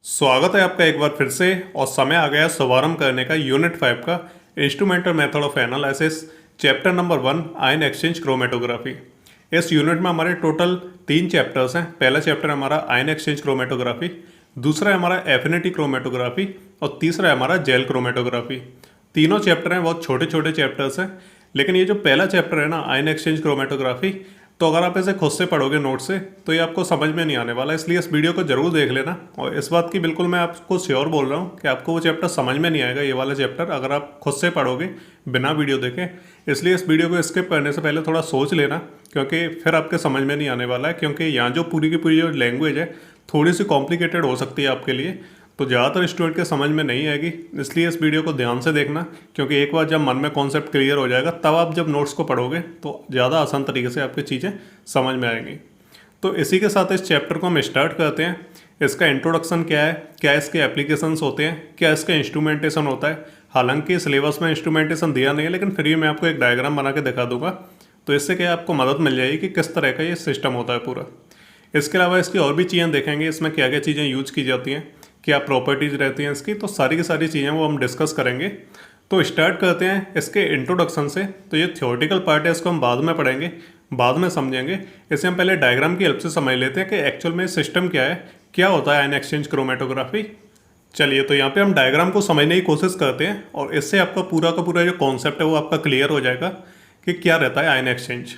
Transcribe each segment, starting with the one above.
स्वागत है आपका एक बार फिर से। और समय आ गया शुभारंभ करने का यूनिट 5 का instrumental method of analysis chapter number 1 ion exchange chromatography. इस यूनिट में हमारे टोटल 3 चैप्टर्स हैं। पहला चैप्टर हमारा आयन एक्सचेंज क्रोमेटोग्राफी, दूसरा है हमारा एफिनिटी क्रोमेटोग्राफी और तीसरा है हमारा जेल क्रोमेटोग्राफी। तीनों चैप्टर हैं, बहुत छोटे छोटे चैप्टर्स हैं, लेकिन ये जो पहला चैप्टर है ना आयन एक्सचेंज क्रोमेटोग्राफी, तो अगर आप इसे खुद से पढ़ोगे नोट से तो ये आपको समझ में नहीं आने वाला। इसलिए इस वीडियो को जरूर देख लेना। और इस बात की बिल्कुल मैं आपको श्योर बोल रहा हूँ कि आपको वो चैप्टर समझ में नहीं आएगा, ये वाला चैप्टर, अगर आप खुद से पढ़ोगे बिना वीडियो देखे। इसलिए इस वीडियो को स्किप करने से पहले थोड़ा सोच लेना, क्योंकि फिर आपके समझ में नहीं आने वाला है। क्योंकि यहाँ जो पूरी की पूरी जो लैंग्वेज है थोड़ी सी कॉम्प्लिकेटेड हो सकती है आपके लिए, तो ज़्यादातर स्टूडेंट के समझ में नहीं आएगी। इसलिए इस वीडियो को ध्यान से देखना, क्योंकि एक बार जब मन में कॉन्सेप्ट क्लियर हो जाएगा तब आप जब नोट्स को पढ़ोगे तो ज़्यादा आसान तरीके से आपकी चीज़ें समझ में आएंगी। तो इसी के साथ इस चैप्टर को हम स्टार्ट करते हैं। इसका इंट्रोडक्शन क्या है, क्या इसके एप्लीकेशंस होते हैं, क्या इसका इंस्ट्रूमेंटेशन होता है। हालांकि सिलेबस में इंस्ट्रूमेंटेशन दिया नहीं है, लेकिन फिर भी मैं आपको एक डायग्राम बना के दिखा दूंगा, तो इससे क्या आपको मदद मिल जाएगी कि किस तरह का ये सिस्टम होता है पूरा। इसके अलावा इसकी और भी चीज़ें देखेंगे, इसमें क्या क्या चीज़ें यूज की जाती हैं, क्या प्रॉपर्टीज़ रहती हैं इसकी, तो सारी की सारी चीज़ें वो हम डिस्कस करेंगे। तो स्टार्ट करते हैं इसके इंट्रोडक्शन से। तो ये थ्योरेटिकल पार्ट है, इसको हम बाद में पढ़ेंगे, बाद में समझेंगे। इसे हम पहले डायग्राम की हेल्प से समझ लेते हैं कि एक्चुअल में सिस्टम क्या है, क्या होता है आयन एक्सचेंज क्रोमेटोग्राफी। चलिए, तो यहाँ पे हम डायग्राम को समझने की कोशिश करते हैं, और इससे आपका पूरा का पूरा जो कॉन्सेप्ट है वो आपका क्लियर हो जाएगा कि क्या रहता है आयन एक्सचेंज।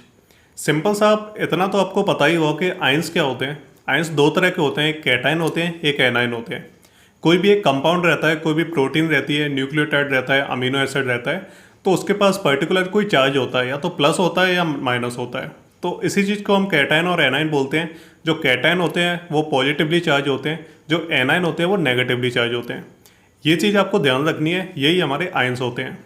सिंपल सा, आप इतना तो आपको पता ही होगा कि आयंस क्या होते हैं। आयंस दो तरह के होते हैं, एक कैटायन होते हैं, एक एनायन होते हैं। कोई भी एक कंपाउंड रहता है, कोई भी प्रोटीन रहती है, न्यूक्लियोटाइड रहता है, अमीनो एसिड रहता है, तो उसके पास पर्टिकुलर कोई चार्ज होता है, या तो प्लस होता है या माइनस होता है। तो इसी चीज़ को हम कैटायन और एनायन बोलते हैं। जो कैटायन होते हैं वो पॉजिटिवली चार्ज होते हैं, जो एनायन होते हैं वो नेगेटिवली चार्ज होते हैं। ये चीज़ आपको ध्यान रखनी है, यही हमारे आयंस होते हैं।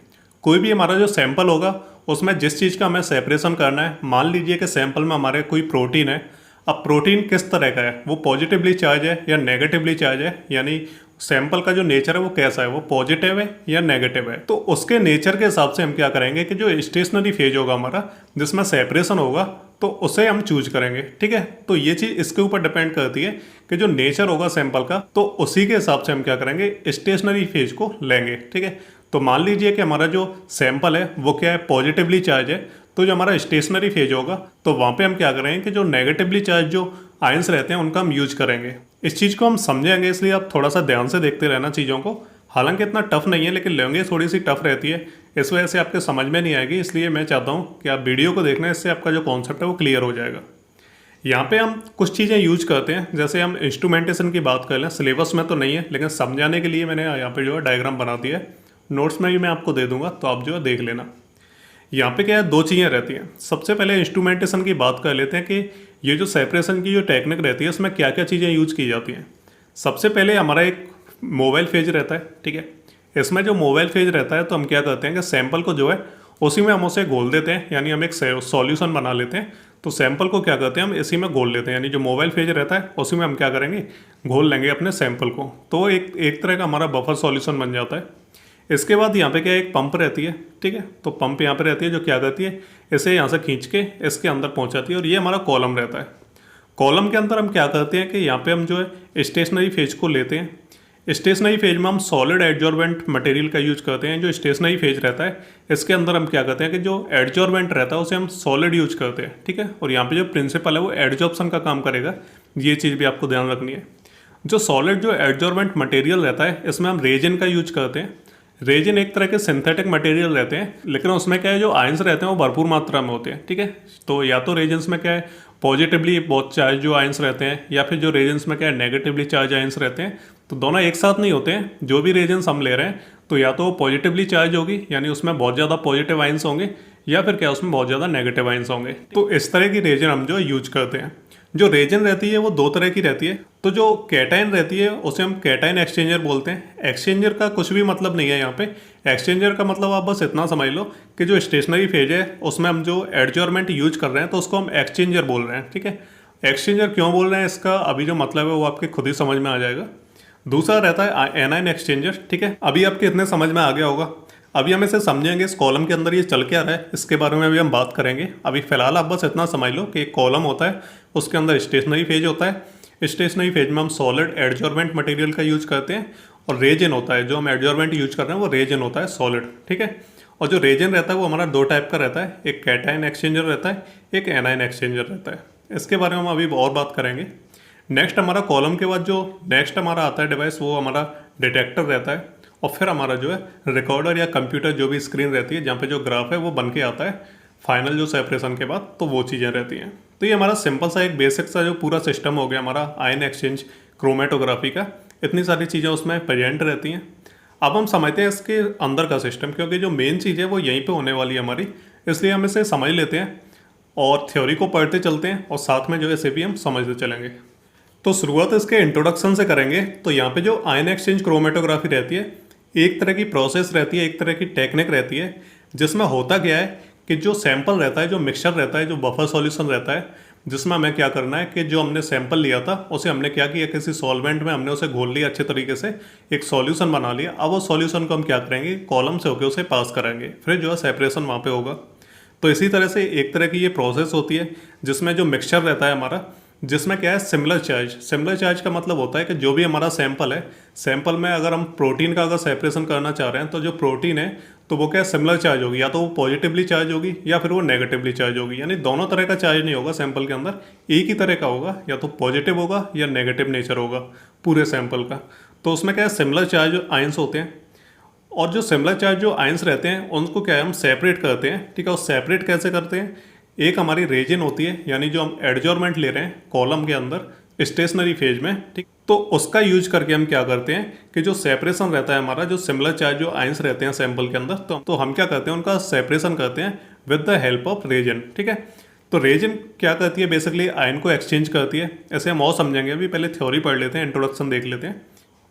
कोई भी हमारा जो सैंपल होगा उसमें जिस चीज़ का हमें सेपरेशन करना है, मान लीजिए कि सैंपल में हमारे कोई प्रोटीन है। अब प्रोटीन किस तरह का है, वो पॉजिटिवली चार्ज है या नेगेटिवली चार्ज है, यानी सैंपल का जो नेचर है वो कैसा है, वो पॉजिटिव है या नेगेटिव है। तो उसके नेचर के हिसाब से हम क्या करेंगे कि जो स्टेशनरी फेज होगा हमारा, जिसमें सेपरेशन होगा, तो उसे हम चूज करेंगे। ठीक है, तो ये चीज़ इसके ऊपर डिपेंड करती है कि जो नेचर होगा सैंपल का, तो उसी के हिसाब से हम क्या करेंगे, स्टेशनरी फेज को लेंगे। ठीक है, तो मान लीजिए कि हमारा जो सैंपल है वो क्या है, पॉजिटिवली चार्ज है, तो जो हमारा स्टेशनरी फेज होगा तो वहाँ पे हम क्या करेंगे कि जो नेगेटिवली चार्ज जो आयंस रहते हैं उनका हम यूज करेंगे। इस चीज़ को हम समझेंगे, इसलिए आप थोड़ा सा ध्यान से देखते रहना चीज़ों को। हालांकि इतना टफ नहीं है, लेकिन लैंग्वेज थोड़ी सी टफ रहती है, इस वजह से आपके समझ में नहीं आएगी। इसलिए मैं चाहता हूँ कि आप वीडियो को देखना, इससे आपका जो कॉन्सेप्ट है वो क्लियर हो जाएगा। यहाँ पे हम कुछ चीज़ें यूज करते हैं, जैसे हम इंस्ट्रूमेंटेशन की बात कर लें। सिलेबस में तो नहीं है, लेकिन समझाने के लिए मैंने यहाँ पे जो है डायग्राम बना दिया है। नोट्स में भी मैं आपको दे दूंगा, तो आप जो है देख लेना। यहाँ पे क्या है, दो चीज़ें रहती हैं। सबसे पहले इंस्ट्रूमेंटेशन की बात कर लेते हैं कि ये जो सेपरेशन की जो टेक्निक रहती है उसमें क्या क्या चीज़ें यूज की जाती हैं। सबसे पहले हमारा एक मोबाइल फेज रहता है। ठीक है, इसमें जो मोबाइल फेज रहता है तो हम क्या करते हैं कि सैंपल को जो है उसी में हम उसे घोल देते हैं, यानी हम एक सॉल्यूशन बना लेते हैं। तो सैंपल को क्या करते हैं, हम इसी में घोल लेते हैं, यानी जो मोबाइल फेज रहता है उसी में हम क्या करेंगे, घोल लेंगे अपने सैंपल को। तो एक तरह का हमारा बफर सॉल्यूशन बन जाता है। इसके बाद यहाँ पे क्या एक पंप रहती है। ठीक है, तो पंप यहाँ पे रहती है जो क्या करती है, इसे यहाँ से खींच के इसके अंदर पहुँचाती है, और ये हमारा कॉलम रहता है। कॉलम के अंदर हम क्या करते हैं कि यहाँ पे हम जो है स्टेशनरी फेज को लेते हैं। स्टेशनरी फेज में हम सॉलिड एडजॉर्बेंट मटेरियल का यूज करते हैं। जो स्टेशनरी फेज रहता है इसके अंदर हम क्या करते हैं कि जो एडजॉर्बेंट रहता है उसे हम सॉलिड यूज करते हैं। ठीक है, और यहाँ पे जो प्रिंसिपल है वो एडजॉर्प्शन का काम करेगा, ये चीज़ भी आपको ध्यान रखनी है। जो सॉलिड जो एडजॉर्बेंट मटेरियल रहता है इसमें हम रेजिन का यूज करते हैं। रेजिन एक तरह के सिंथेटिक मटेरियल रहते हैं, लेकिन उसमें क्या है, जो आयंस रहते हैं वो भरपूर मात्रा में होते हैं। ठीक है, तो या तो रेजिन्स में क्या है पॉजिटिवली बहुत चार्ज जो आयंस रहते हैं, या फिर जो रेजिन्स में क्या है नेगेटिवली चार्ज आयंस रहते हैं। तो दोनों एक साथ नहीं होते हैं। जो भी रेजिन्स हम ले रहे हैं तो या तो वो पॉजिटिवली चार्ज होगी, यानी उसमें बहुत ज़्यादा पॉजिटिव आयंस होंगे, या फिर क्या उसमें बहुत ज़्यादा नेगेटिव आयंस होंगे। तो इस तरह की रेजिन हम जो यूज करते हैं। जो रेजिन रहती है वो दो तरह की रहती है। तो जो कैटायन रहती है उसे हम कैटायन एक्सचेंजर बोलते हैं। एक्सचेंजर का कुछ भी मतलब नहीं है यहाँ पे। एक्सचेंजर का मतलब आप बस इतना समझ लो कि जो स्टेशनरी फेज है उसमें हम जो एडजॉर्मेंट यूज कर रहे हैं तो उसको हम एक्सचेंजर बोल रहे हैं। ठीक है, एक्सचेंजर क्यों बोल रहे हैं इसका अभी जो मतलब है वो आपके खुद ही समझ में आ जाएगा। दूसरा रहता है एनायन एक्सचेंजर। ठीक है, अभी आपके इतने समझ में आ गया होगा। अभी हम इसे समझेंगे, इस कॉलम के अंदर ये चल क्या रहा है इसके बारे में भी हम बात करेंगे। अभी फिलहाल आप बस इतना समझ लो कि एक कॉलम होता है, उसके अंदर स्टेशनरी फेज होता है, स्टेशनरी फेज में हम सॉलिड एडजॉर्बेंट मटेरियल का यूज करते हैं, और रेजन होता है, जो हम एडजॉर्बेंट यूज कर रहे हैं वो रेजन होता है सॉलिड, ठीक है। और जो रेजन रहता है वो हमारा दो टाइप का रहता है, एक कैटायन एक्सचेंजर रहता है, एक एनायन एक्सचेंजर रहता है। इसके बारे में हम अभी और बात करेंगे। नेक्स्ट हमारा कॉलम के बाद जो नेक्स्ट हमारा आता है डिवाइस, वो हमारा डिटेक्टर रहता है, और फिर हमारा जो है रिकॉर्डर या कंप्यूटर जो भी स्क्रीन रहती है जहाँ पे जो ग्राफ है वो बन के आता है फाइनल जो सेपरेशन के बाद, तो वो चीज़ें रहती हैं। तो ये हमारा सिंपल सा एक बेसिक सा जो पूरा सिस्टम हो गया हमारा आयन एक्सचेंज क्रोमेटोग्राफी का। इतनी सारी चीज़ें उसमें प्रेजेंट रहती हैं। अब हम समझते हैं इसके अंदर का सिस्टम, क्योंकि जो मेन चीज़ है वो यहीं पे होने वाली है हमारी, इसलिए हम इसे समझ लेते हैं और थ्योरी को पढ़ते चलते हैं और साथ में जो है इसे भी हम समझते चलेंगे। तो शुरुआत इसके इंट्रोडक्शन से करेंगे। तो यहाँ पे जो आयन एक्सचेंज क्रोमेटोग्राफी रहती है, एक तरह की प्रोसेस रहती है, एक तरह की टेक्निक रहती है, जिसमें होता क्या है कि जो सैंपल रहता है, जो मिक्सचर रहता है, जो बफर सॉल्यूशन रहता है, जिसमें हमें क्या करना है कि जो हमने सैंपल लिया था उसे हमने क्या किया, किसी सॉल्वेंट में हमने उसे घोल लिया अच्छे तरीके से, एक सॉल्यूशन बना लिया। अब वो सॉल्यूशन को हम क्या करेंगे, कॉलम से होकर उसे पास कराएंगे, फिर जो है सेपरेशन वहाँ पे होगा। तो इसी तरह से एक तरह की ये प्रोसेस होती है जिसमें जो मिक्सचर रहता है हमारा, जिसमें क्या है सिमिलर चार्ज। सिमिलर चार्ज का मतलब होता है कि जो भी हमारा सैंपल है, सैंपल में अगर हम प्रोटीन का अगर सेपरेशन करना चाह रहे हैं, तो जो प्रोटीन है तो वो क्या है सिमिलर चार्ज होगी, या तो वो पॉजिटिवली चार्ज होगी या फिर वो नेगेटिवली चार्ज होगी। यानी दोनों तरह का चार्ज नहीं होगा सैंपल के अंदर, एक ही तरह का होगा, या तो पॉजिटिव होगा या नेगेटिव नेचर होगा पूरे सैंपल का। तो उसमें क्या है सिमिलर चार्ज आयंस होते हैं, और जो सिमिलर चार्ज जो आयंस रहते हैं उनको क्या है हम सेपरेट करते हैं, ठीक है। और सेपरेट कैसे करते हैं, एक हमारी रेजिन होती है, यानी जो हम एडजॉर्मेंट ले रहे हैं कॉलम के अंदर स्टेशनरी फेज में, ठीक, तो उसका यूज करके हम क्या करते हैं कि जो सेपरेशन रहता है हमारा, जो सिमिलर चार्ज जो आयंस रहते हैं सैंपल के अंदर, तो हम क्या करते हैं उनका सेपरेशन करते हैं with the help of resin, ठीक है। तो रेजिन क्या करती है, बेसिकली आयन को एक्सचेंज करती है। ऐसे हम और समझेंगे, अभी पहले थ्योरी पढ़ लेते हैं, इंट्रोडक्शन देख लेते हैं।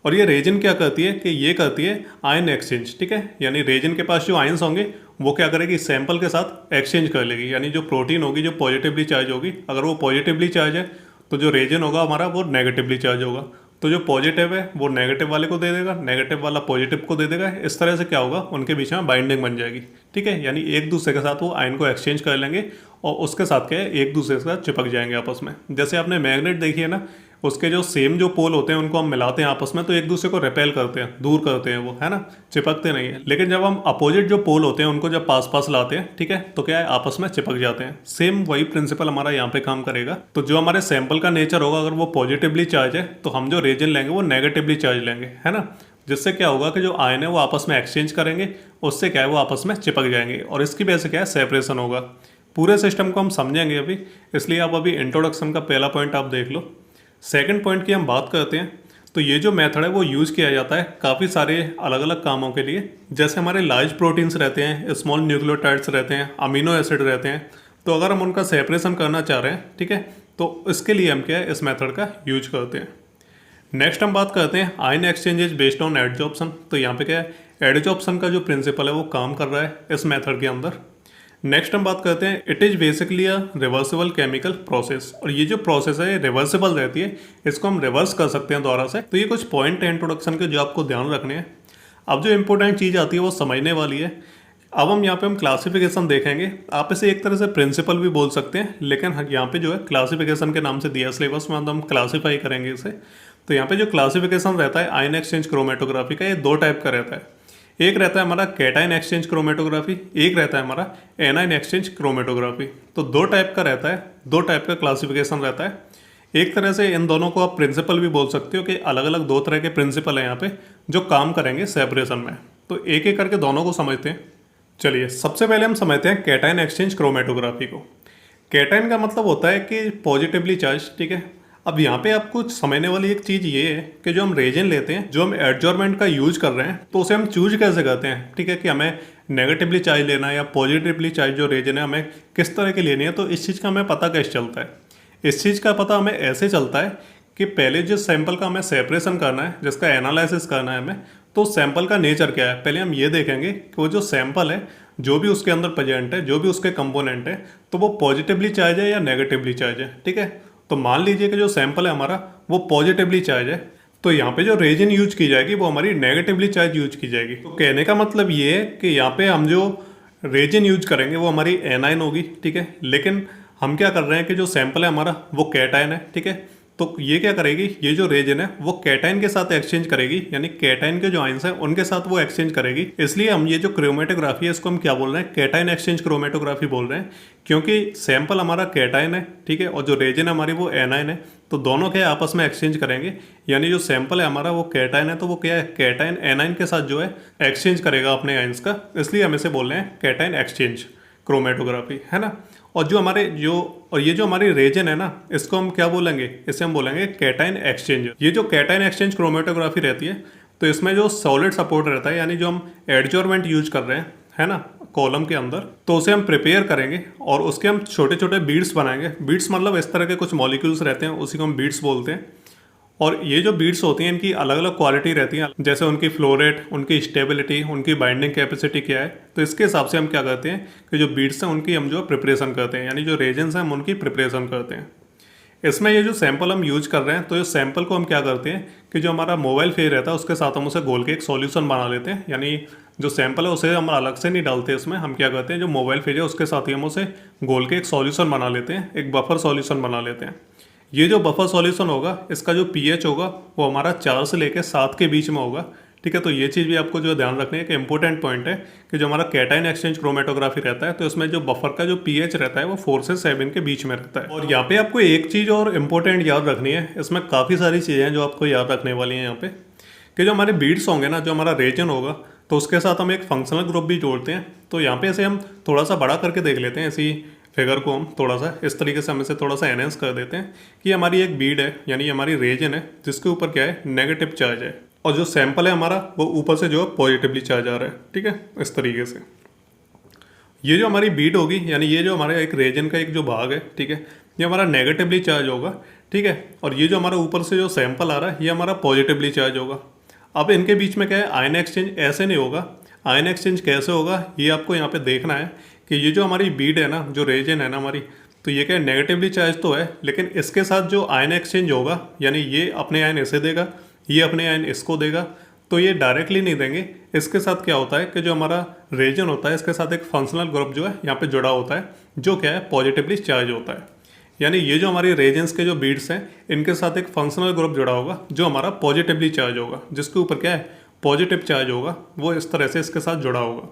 और ये रेजिन क्या करती है कि ये करती है आयन एक्सचेंज, ठीक है। यानी रेजिन के पास जो आयंस होंगे वो क्या करेगी, सैंपल के साथ एक्सचेंज कर लेगी। यानी जो प्रोटीन होगी जो पॉजिटिवली चार्ज होगी, अगर वो पॉजिटिवली चार्ज है तो जो रेजिन होगा हमारा वो नेगेटिवली चार्ज होगा। तो जो पॉजिटिव है वो नेगेटिव वाले को दे देगा, नेगेटिव वाला पॉजिटिव को दे देगा। इस तरह से क्या होगा, उनके बीच में बाइंडिंग बन जाएगी, ठीक है। यानी एक दूसरे के साथ वो आयन को एक्सचेंज कर लेंगे और उसके साथ क्या है एक दूसरे के साथ चिपक जाएंगे आपस में। जैसे आपने मैग्नेट देखी है ना, उसके जो सेम जो पोल होते हैं उनको हम मिलाते हैं आपस में, तो एक दूसरे को रिपेल करते हैं, दूर करते हैं, वो है ना, चिपकते नहीं है। लेकिन जब हम अपोजिट जो पोल होते हैं उनको जब पास पास लाते हैं, ठीक है, तो क्या है आपस में चिपक जाते हैं। सेम वही प्रिंसिपल हमारा यहाँ पे काम करेगा। तो जो हमारे सैंपल का नेचर होगा, अगर वो पॉजिटिवली चार्ज है तो हम जो रेजन लेंगे वो नेगेटिवली चार्ज लेंगे, है ना। जिससे क्या होगा कि जो आयन है वो आपस में एक्सचेंज करेंगे, उससे क्या है वो आपस में चिपक जाएंगे, और इसकी वजह से क्या है सेपरेशन होगा। पूरे सिस्टम को हम समझेंगे अभी, इसलिए आप अभी इंट्रोडक्शन का पहला पॉइंट आप देख लो। सेकंड पॉइंट की हम बात करते हैं। तो ये जो मेथड है वो यूज़ किया जाता है काफ़ी सारे अलग अलग कामों के लिए। जैसे हमारे लार्ज प्रोटीन्स रहते हैं, स्मॉल न्यूक्लियोटाइड्स रहते हैं, अमीनो एसिड रहते हैं, तो अगर हम उनका सेपरेशन करना चाह रहे हैं, ठीक है, तो इसके लिए हम क्या है इस मेथड का यूज करते हैं। नेक्स्ट हम बात करते हैं ion exchanges based on adsorption. तो यहाँ पे क्या है एडजॉर्प्शन का जो प्रिंसिपल है वो काम कर रहा है इस मेथड के अंदर। नेक्स्ट हम बात करते हैं it is basically a reversible chemical process, और ये जो प्रोसेस है ये रिवर्सिबल रहती है, इसको हम रिवर्स कर सकते हैं दोबारा से। तो ये कुछ पॉइंट है इंट्रोडक्शन के जो आपको ध्यान रखने हैं। अब जो इंपॉर्टेंट चीज़ आती है वो समझने वाली है। अब हम यहाँ पे हम क्लासिफिकेशन देखेंगे। आप इसे एक तरह से प्रिंसिपल भी बोल सकते हैं, लेकिन यहाँ पे जो है क्लासिफिकेशन के नाम से दिया सिलेबस में, हम क्लासीफाई करेंगे इसे। तो यहाँ पे जो क्लासिफिकेशन रहता है आयन एक्सचेंज क्रोमेटोग्राफी का, ये दो टाइप का रहता है। एक रहता है हमारा कैटायन एक्सचेंज क्रोमेटोग्राफी, एक रहता है हमारा एनायन एक्सचेंज क्रोमेटोग्राफी। तो दो टाइप का रहता है, दो टाइप का क्लासिफिकेशन रहता है। एक तरह से इन दोनों को आप प्रिंसिपल भी बोल सकते हो कि अलग अलग दो तरह के प्रिंसिपल हैं यहाँ पे जो काम करेंगे सेपरेशन में। तो एक एक करके दोनों को समझते हैं। चलिए सबसे पहले हम समझते हैं कैटायन एक्सचेंज क्रोमेटोग्राफी को। कैटायन का मतलब होता है कि पॉजिटिवली चार्ज, ठीक है। अब यहाँ पे आपको समझने वाली एक चीज़ ये है कि जो हम रेजन लेते हैं, जो हम एडजॉर्मेंट का यूज कर रहे हैं, तो उसे हम चूज कैसे करते हैं, ठीक है, कि हमें नेगेटिवली चार्ज लेना है या पॉजिटिवली चार्ज जो रेजन है हमें किस तरह की लेनी है। तो इस चीज़ का हमें पता कैसे चलता है, इस चीज़ का पता हमें ऐसे चलता है कि पहले जिस सैंपल का हमें सेपरेशन करना है, जिसका एनालिसिस करना है हमें, तो सैंपल का नेचर क्या है। पहले हम ये देखेंगे कि वो जो सैंपल है, जो भी उसके अंदर प्रेजेंट है, जो भी उसके कंपोनेंट है, तो वो पॉजिटिवली चार्ज है या नेगेटिवली चार्ज है, ठीक है। तो मान लीजिए कि जो सैंपल है हमारा वो पॉजिटिवली चार्ज है, तो यहाँ पे जो रेजिन यूज की जाएगी वो हमारी नेगेटिवली चार्ज यूज की जाएगी। तो कहने का मतलब ये है कि यहाँ पे हम जो रेजिन यूज करेंगे वो हमारी एनायन होगी, ठीक है। लेकिन हम क्या कर रहे हैं कि जो सैंपल है हमारा वो कैटायन है, ठीक है। तो ये क्या करेगी, ये जो रेजन है वो कैटाइन के साथ एक्सचेंज करेगी, यानी कैटाइन के जो आयंस हैं उनके साथ वो एक्सचेंज करेगी। इसलिए हम ये जो क्रोमेटोग्राफी है इसको हम क्या बोल रहे हैं, कैटाइन एक्सचेंज क्रोमेटोग्राफी बोल रहे हैं, क्योंकि सैंपल हमारा कैटाइन है, ठीक है, और जो रेजन हमारी वो एनाइन है, तो दोनों के आपस में एक्सचेंज करेंगे। यानी जो सैंपल है हमारा वो कैटाइन है, तो वो क्या है, कैटाइन एनाइन के साथ जो है एक्सचेंज करेगा अपने आयंस का, इसलिए हम इसे बोल रहे हैं कैटाइन एक्सचेंज क्रोमेटोग्राफी, है ना। और जो हमारे ये जो हमारी रेजन है ना, इसको हम क्या बोलेंगे, इसे हम बोलेंगे कैटाइन एक्सचेंज। ये जो कैटाइन एक्सचेंज क्रोमेटोग्राफी रहती है, तो इसमें जो सॉलिड सपोर्ट रहता है, यानी जो हम एडजॉर्मेंट यूज कर रहे हैं, है ना, कॉलम के अंदर, तो उसे हम प्रिपेयर करेंगे और उसके हम छोटे छोटे बीड्स बनाएंगे। बीड्स मतलब इस तरह के कुछ मॉलिक्यूल्स रहते हैं, उसी को हम बीड्स बोलते हैं। और ये जो बीड्स होती हैं इनकी अलग अलग क्वालिटी रहती है, जैसे उनकी फ्लो रेट, उनकी स्टेबिलिटी, उनकी बाइंडिंग कैपेसिटी क्या है। तो इसके हिसाब से हम क्या करते हैं कि जो बीड्स हैं उनकी हम जो प्रिपरेशन करते हैं, यानी जो रेजेंस हैं हम उनकी प्रिपरेशन करते हैं। इसमें ये जो सैंपल हम यूज कर रहे हैं, तो इस सैंपल को हम क्या करते हैं कि जो हमारा मोबाइल फेज रहता है उसके साथ हम उसे घोल के एक सॉल्यूशन बना लेते हैं। यानी जो सैंपल है उसे हम अलग से नहीं डालते, इसमें हम क्या करते हैं, जो मोबाइल फेज है उसके साथ ही हम उसे घोल के एक सॉल्यूशन बना लेते हैं, एक बफर सॉल्यूशन बना लेते हैं। ये जो बफर सॉल्यूशन होगा इसका जो पीएच होगा वो हमारा 4 से लेकर 7 के बीच में होगा, ठीक है। तो ये चीज़ भी आपको जो ध्यान रखनी है कि इंपॉर्टेंट पॉइंट है कि जो हमारा कैटाइन एक्सचेंज क्रोमेटोग्राफी रहता है, तो इसमें जो बफर का जो पीएच रहता है वो 4 से 7 के बीच में रहता है। और यहाँ पे आपको एक चीज़ और इम्पोर्टेंट याद रखनी है, इसमें काफ़ी सारी चीज़ें हैं जो आपको याद रखने वाली हैं यहाँ पे, कि जो हमारे बीड्स होंगे ना, जो हमारा रेजन होगा, तो उसके साथ हम एक फंक्शनल ग्रुप भी जोड़ते हैं। तो यहाँ पे इसे हम थोड़ा सा बड़ा करके देख लेते हैं, ऐसी फिगर को हम थोड़ा सा इस तरीके से हम इसे थोड़ा सा एनहेंस कर देते हैं कि हमारी एक बीड है, यानी हमारी रेजन है, जिसके ऊपर क्या है, नेगेटिव चार्ज है, और जो सैंपल है हमारा वो ऊपर से जो है पॉजिटिवली चार्ज आ रहा है, ठीक है, इस तरीके से। ये जो हमारी बीड होगी, यानी ये जो हमारे एक रेजन का एक जो भाग है, ठीक है, ये हमारा नेगेटिवली चार्ज होगा, ठीक है। और ये जो हमारा ऊपर से जो सैंपल आ रहा है ये हमारा पॉजिटिवली चार्ज होगा। अब इनके बीच में क्या है, आयन एक्सचेंज ऐसे नहीं होगा। आयन एक्सचेंज कैसे होगा ये आपको यहाँ पे देखना है कि ये जो हमारी बीड है ना, जो रेजन है ना हमारी, तो ये क्या है, नेगेटिवली चार्ज तो है, लेकिन इसके साथ जो आयन एक्सचेंज होगा, यानी ये अपने आयन इसे देगा, ये अपने आयन इसको देगा, तो ये डायरेक्टली नहीं देंगे। इसके साथ क्या होता है कि जो हमारा रेजन होता है इसके साथ एक फंक्शनल ग्रुप जो है यहाँ पे जुड़ा होता है, जो क्या है, पॉजिटिवली चार्ज होता है। यानी ये जो हमारी रेजेंस के जो बीड्स हैं इनके साथ एक फंक्शनल ग्रुप जुड़ा होगा जो हमारा पॉजिटिवली चार्ज होगा, जिसके ऊपर क्या है, पॉजिटिव चार्ज होगा, वो इस तरह से इसके साथ जुड़ा होगा।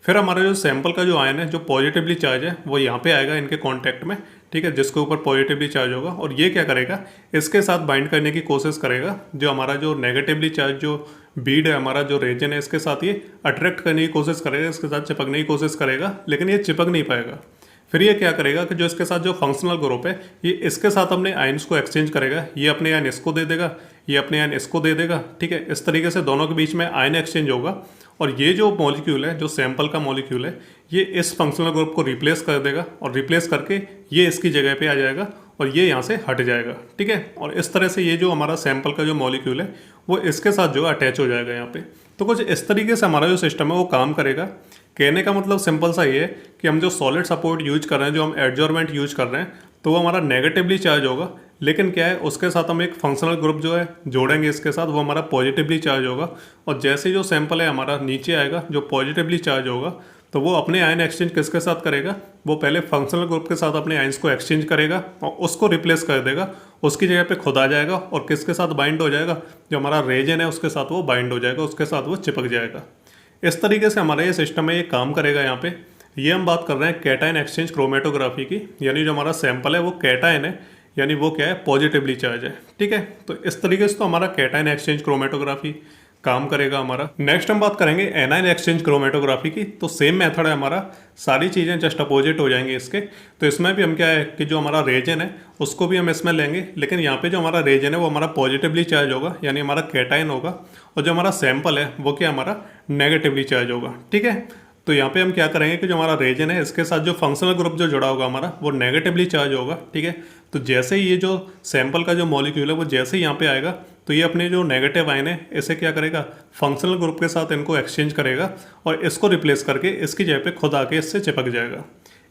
फिर हमारा जो सैंपल का जो आयन है जो पॉजिटिवली चार्ज है वो यहाँ पे आएगा इनके कांटेक्ट में, ठीक है, जिसके ऊपर पॉजिटिवली चार्ज होगा, और ये क्या करेगा, इसके साथ बाइंड करने की कोशिश करेगा। जो हमारा जो नेगेटिवली चार्ज जो बीड है, हमारा जो रेजन है, इसके साथ ये अट्रैक्ट करने की कोशिश करेगा, इसके साथ चिपकने की कोशिश करेगा, लेकिन ये चिपक नहीं पाएगा। फिर ये क्या करेगा कि जो इसके साथ जो फंक्शनल ग्रुप है ये इसके साथ अपने आयन्स को एक्सचेंज करेगा, ये अपने आयन इसको दे देगा, ये अपने आयन इसको दे देगा, ठीक है। इस तरीके से दोनों के बीच में आयन एक्सचेंज होगा, और ये जो मॉलिक्यूल है, जो सैंपल का मॉलिक्यूल है, ये इस फंक्शनल ग्रुप को रिप्लेस कर देगा, और रिप्लेस करके ये इसकी जगह पे आ जाएगा और ये यहाँ से हट जाएगा, ठीक है। और इस तरह से ये जो हमारा सैंपल का जो मॉलिक्यूल है वो इसके साथ जो अटैच हो जाएगा यहाँ पे। तो कुछ इस तरीके से हमारा जो सिस्टम है वो काम करेगा। कहने का मतलब सिंपल सा ये है कि हम जो सॉलिड सपोर्ट यूज कर रहे हैं, जो हम एडजॉर्मेंट यूज कर रहे हैं, तो वो हमारा नेगेटिवली चार्ज होगा, लेकिन क्या है, उसके साथ हम एक फंक्शनल ग्रुप जो है जोड़ेंगे इसके साथ, वो हमारा पॉजिटिवली चार्ज होगा। और जैसे जो सैंपल है हमारा नीचे आएगा जो पॉजिटिवली चार्ज होगा, तो वो अपने आयन एक्सचेंज किसके साथ करेगा, वो पहले फंक्शनल ग्रुप के साथ अपने आयन्स को एक्सचेंज करेगा और उसको रिप्लेस कर देगा, उसकी जगह पे खुद आ जाएगा और किसके साथ बाइंड हो जाएगा, जो हमारा रेजन है उसके साथ वो बाइंड हो जाएगा, उसके साथ वो चिपक जाएगा। इस तरीके से हमारा ये सिस्टम है, ये काम करेगा। यहाँ पे ये हम बात कर रहे हैं कैटाइन एक्सचेंज क्रोमेटोग्राफी की, यानी जो हमारा सैंपल है वो कैटाइन है, यानी वो क्या है, पॉजिटिवली चार्ज है, ठीक है। तो इस तरीके से तो हमारा कैटाइन एक्सचेंज क्रोमेटोग्राफी काम करेगा हमारा। नेक्स्ट हम बात करेंगे एनाइन एक्सचेंज क्रोमेटोग्राफी की। तो सेम मेथड है हमारा, सारी चीज़ें जस्ट अपोजिट हो जाएंगी इसके। तो इसमें भी हम क्या है कि जो हमारा रेजन है उसको भी हम इसमें लेंगे, लेकिन यहाँ पे जो हमारा रेजन है वो हमारा पॉजिटिवली चार्ज होगा, यानी हमारा कैटाइन होगा, और जो हमारा सैंपल है वो क्या हमारा नेगेटिवली चार्ज होगा, ठीक है। तो यहाँ पे हम क्या करेंगे कि जो हमारा रेजन है इसके साथ जो फंक्शनल ग्रुप जो जुड़ा होगा हमारा वो नेगेटिवली चार्ज होगा, ठीक है। तो जैसे ही ये जो सैंपल का जो मॉलिक्यूल है वो जैसे ही यहाँ पे आएगा, तो ये अपने जो नेगेटिव आयन है इसे क्या करेगा, फंक्शनल ग्रुप के साथ इनको एक्सचेंज करेगा और इसको रिप्लेस करके इसकी जगह पे खुद आके इससे चिपक जाएगा।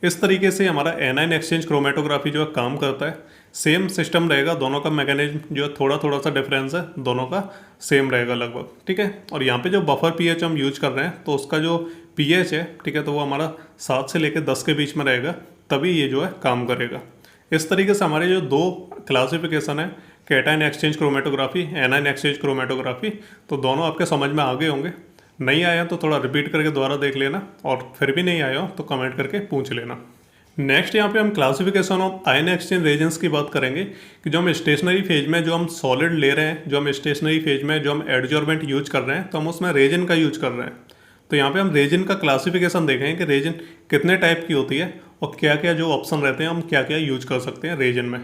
इस तरीके से हमारा एनाइन एक्सचेंज क्रोमेटोग्राफी जो है काम करता है। सेम सिस्टम रहेगा, दोनों का मैकेनिज्म जो है थोड़ा सा डिफरेंस है, दोनों का सेम रहेगा लगभग, ठीक है। और यहाँ पे जो बफर पीएच हम यूज कर रहे हैं तो उसका जो पीएच है, ठीक है, तो वो हमारा 7 से लेकर 10 के बीच में रहेगा, तभी ये जो है काम करेगा। इस तरीके से हमारे जो दो क्लासिफिकेशन है cation exchange chromatography, anion exchange chromatography. तो दोनों आपके समझ में आ गए होंगे। नहीं आया तो थोड़ा रिपीट करके दोबारा देख लेना, और फिर भी नहीं आया हो तो कमेंट करके पूछ लेना। नेक्स्ट यहाँ पे हम classification of ion exchange reagents की बात करेंगे कि जो हम स्टेशनरी फेज में जो हम सॉलिड ले रहे हैं, जो हम स्टेशनरी फेज में जो हम एडजॉर्बेंट यूज कर रहे हैं, तो हम उसमें रेजन का यूज कर रहे हैं। तो यहाँ पे हम रेजन का क्लासिफिकेशन देखें कि रेजन कितने टाइप की होती है और क्या क्या जो ऑप्शन रहते हैं, हम क्या क्या यूज कर सकते हैं रेजन में।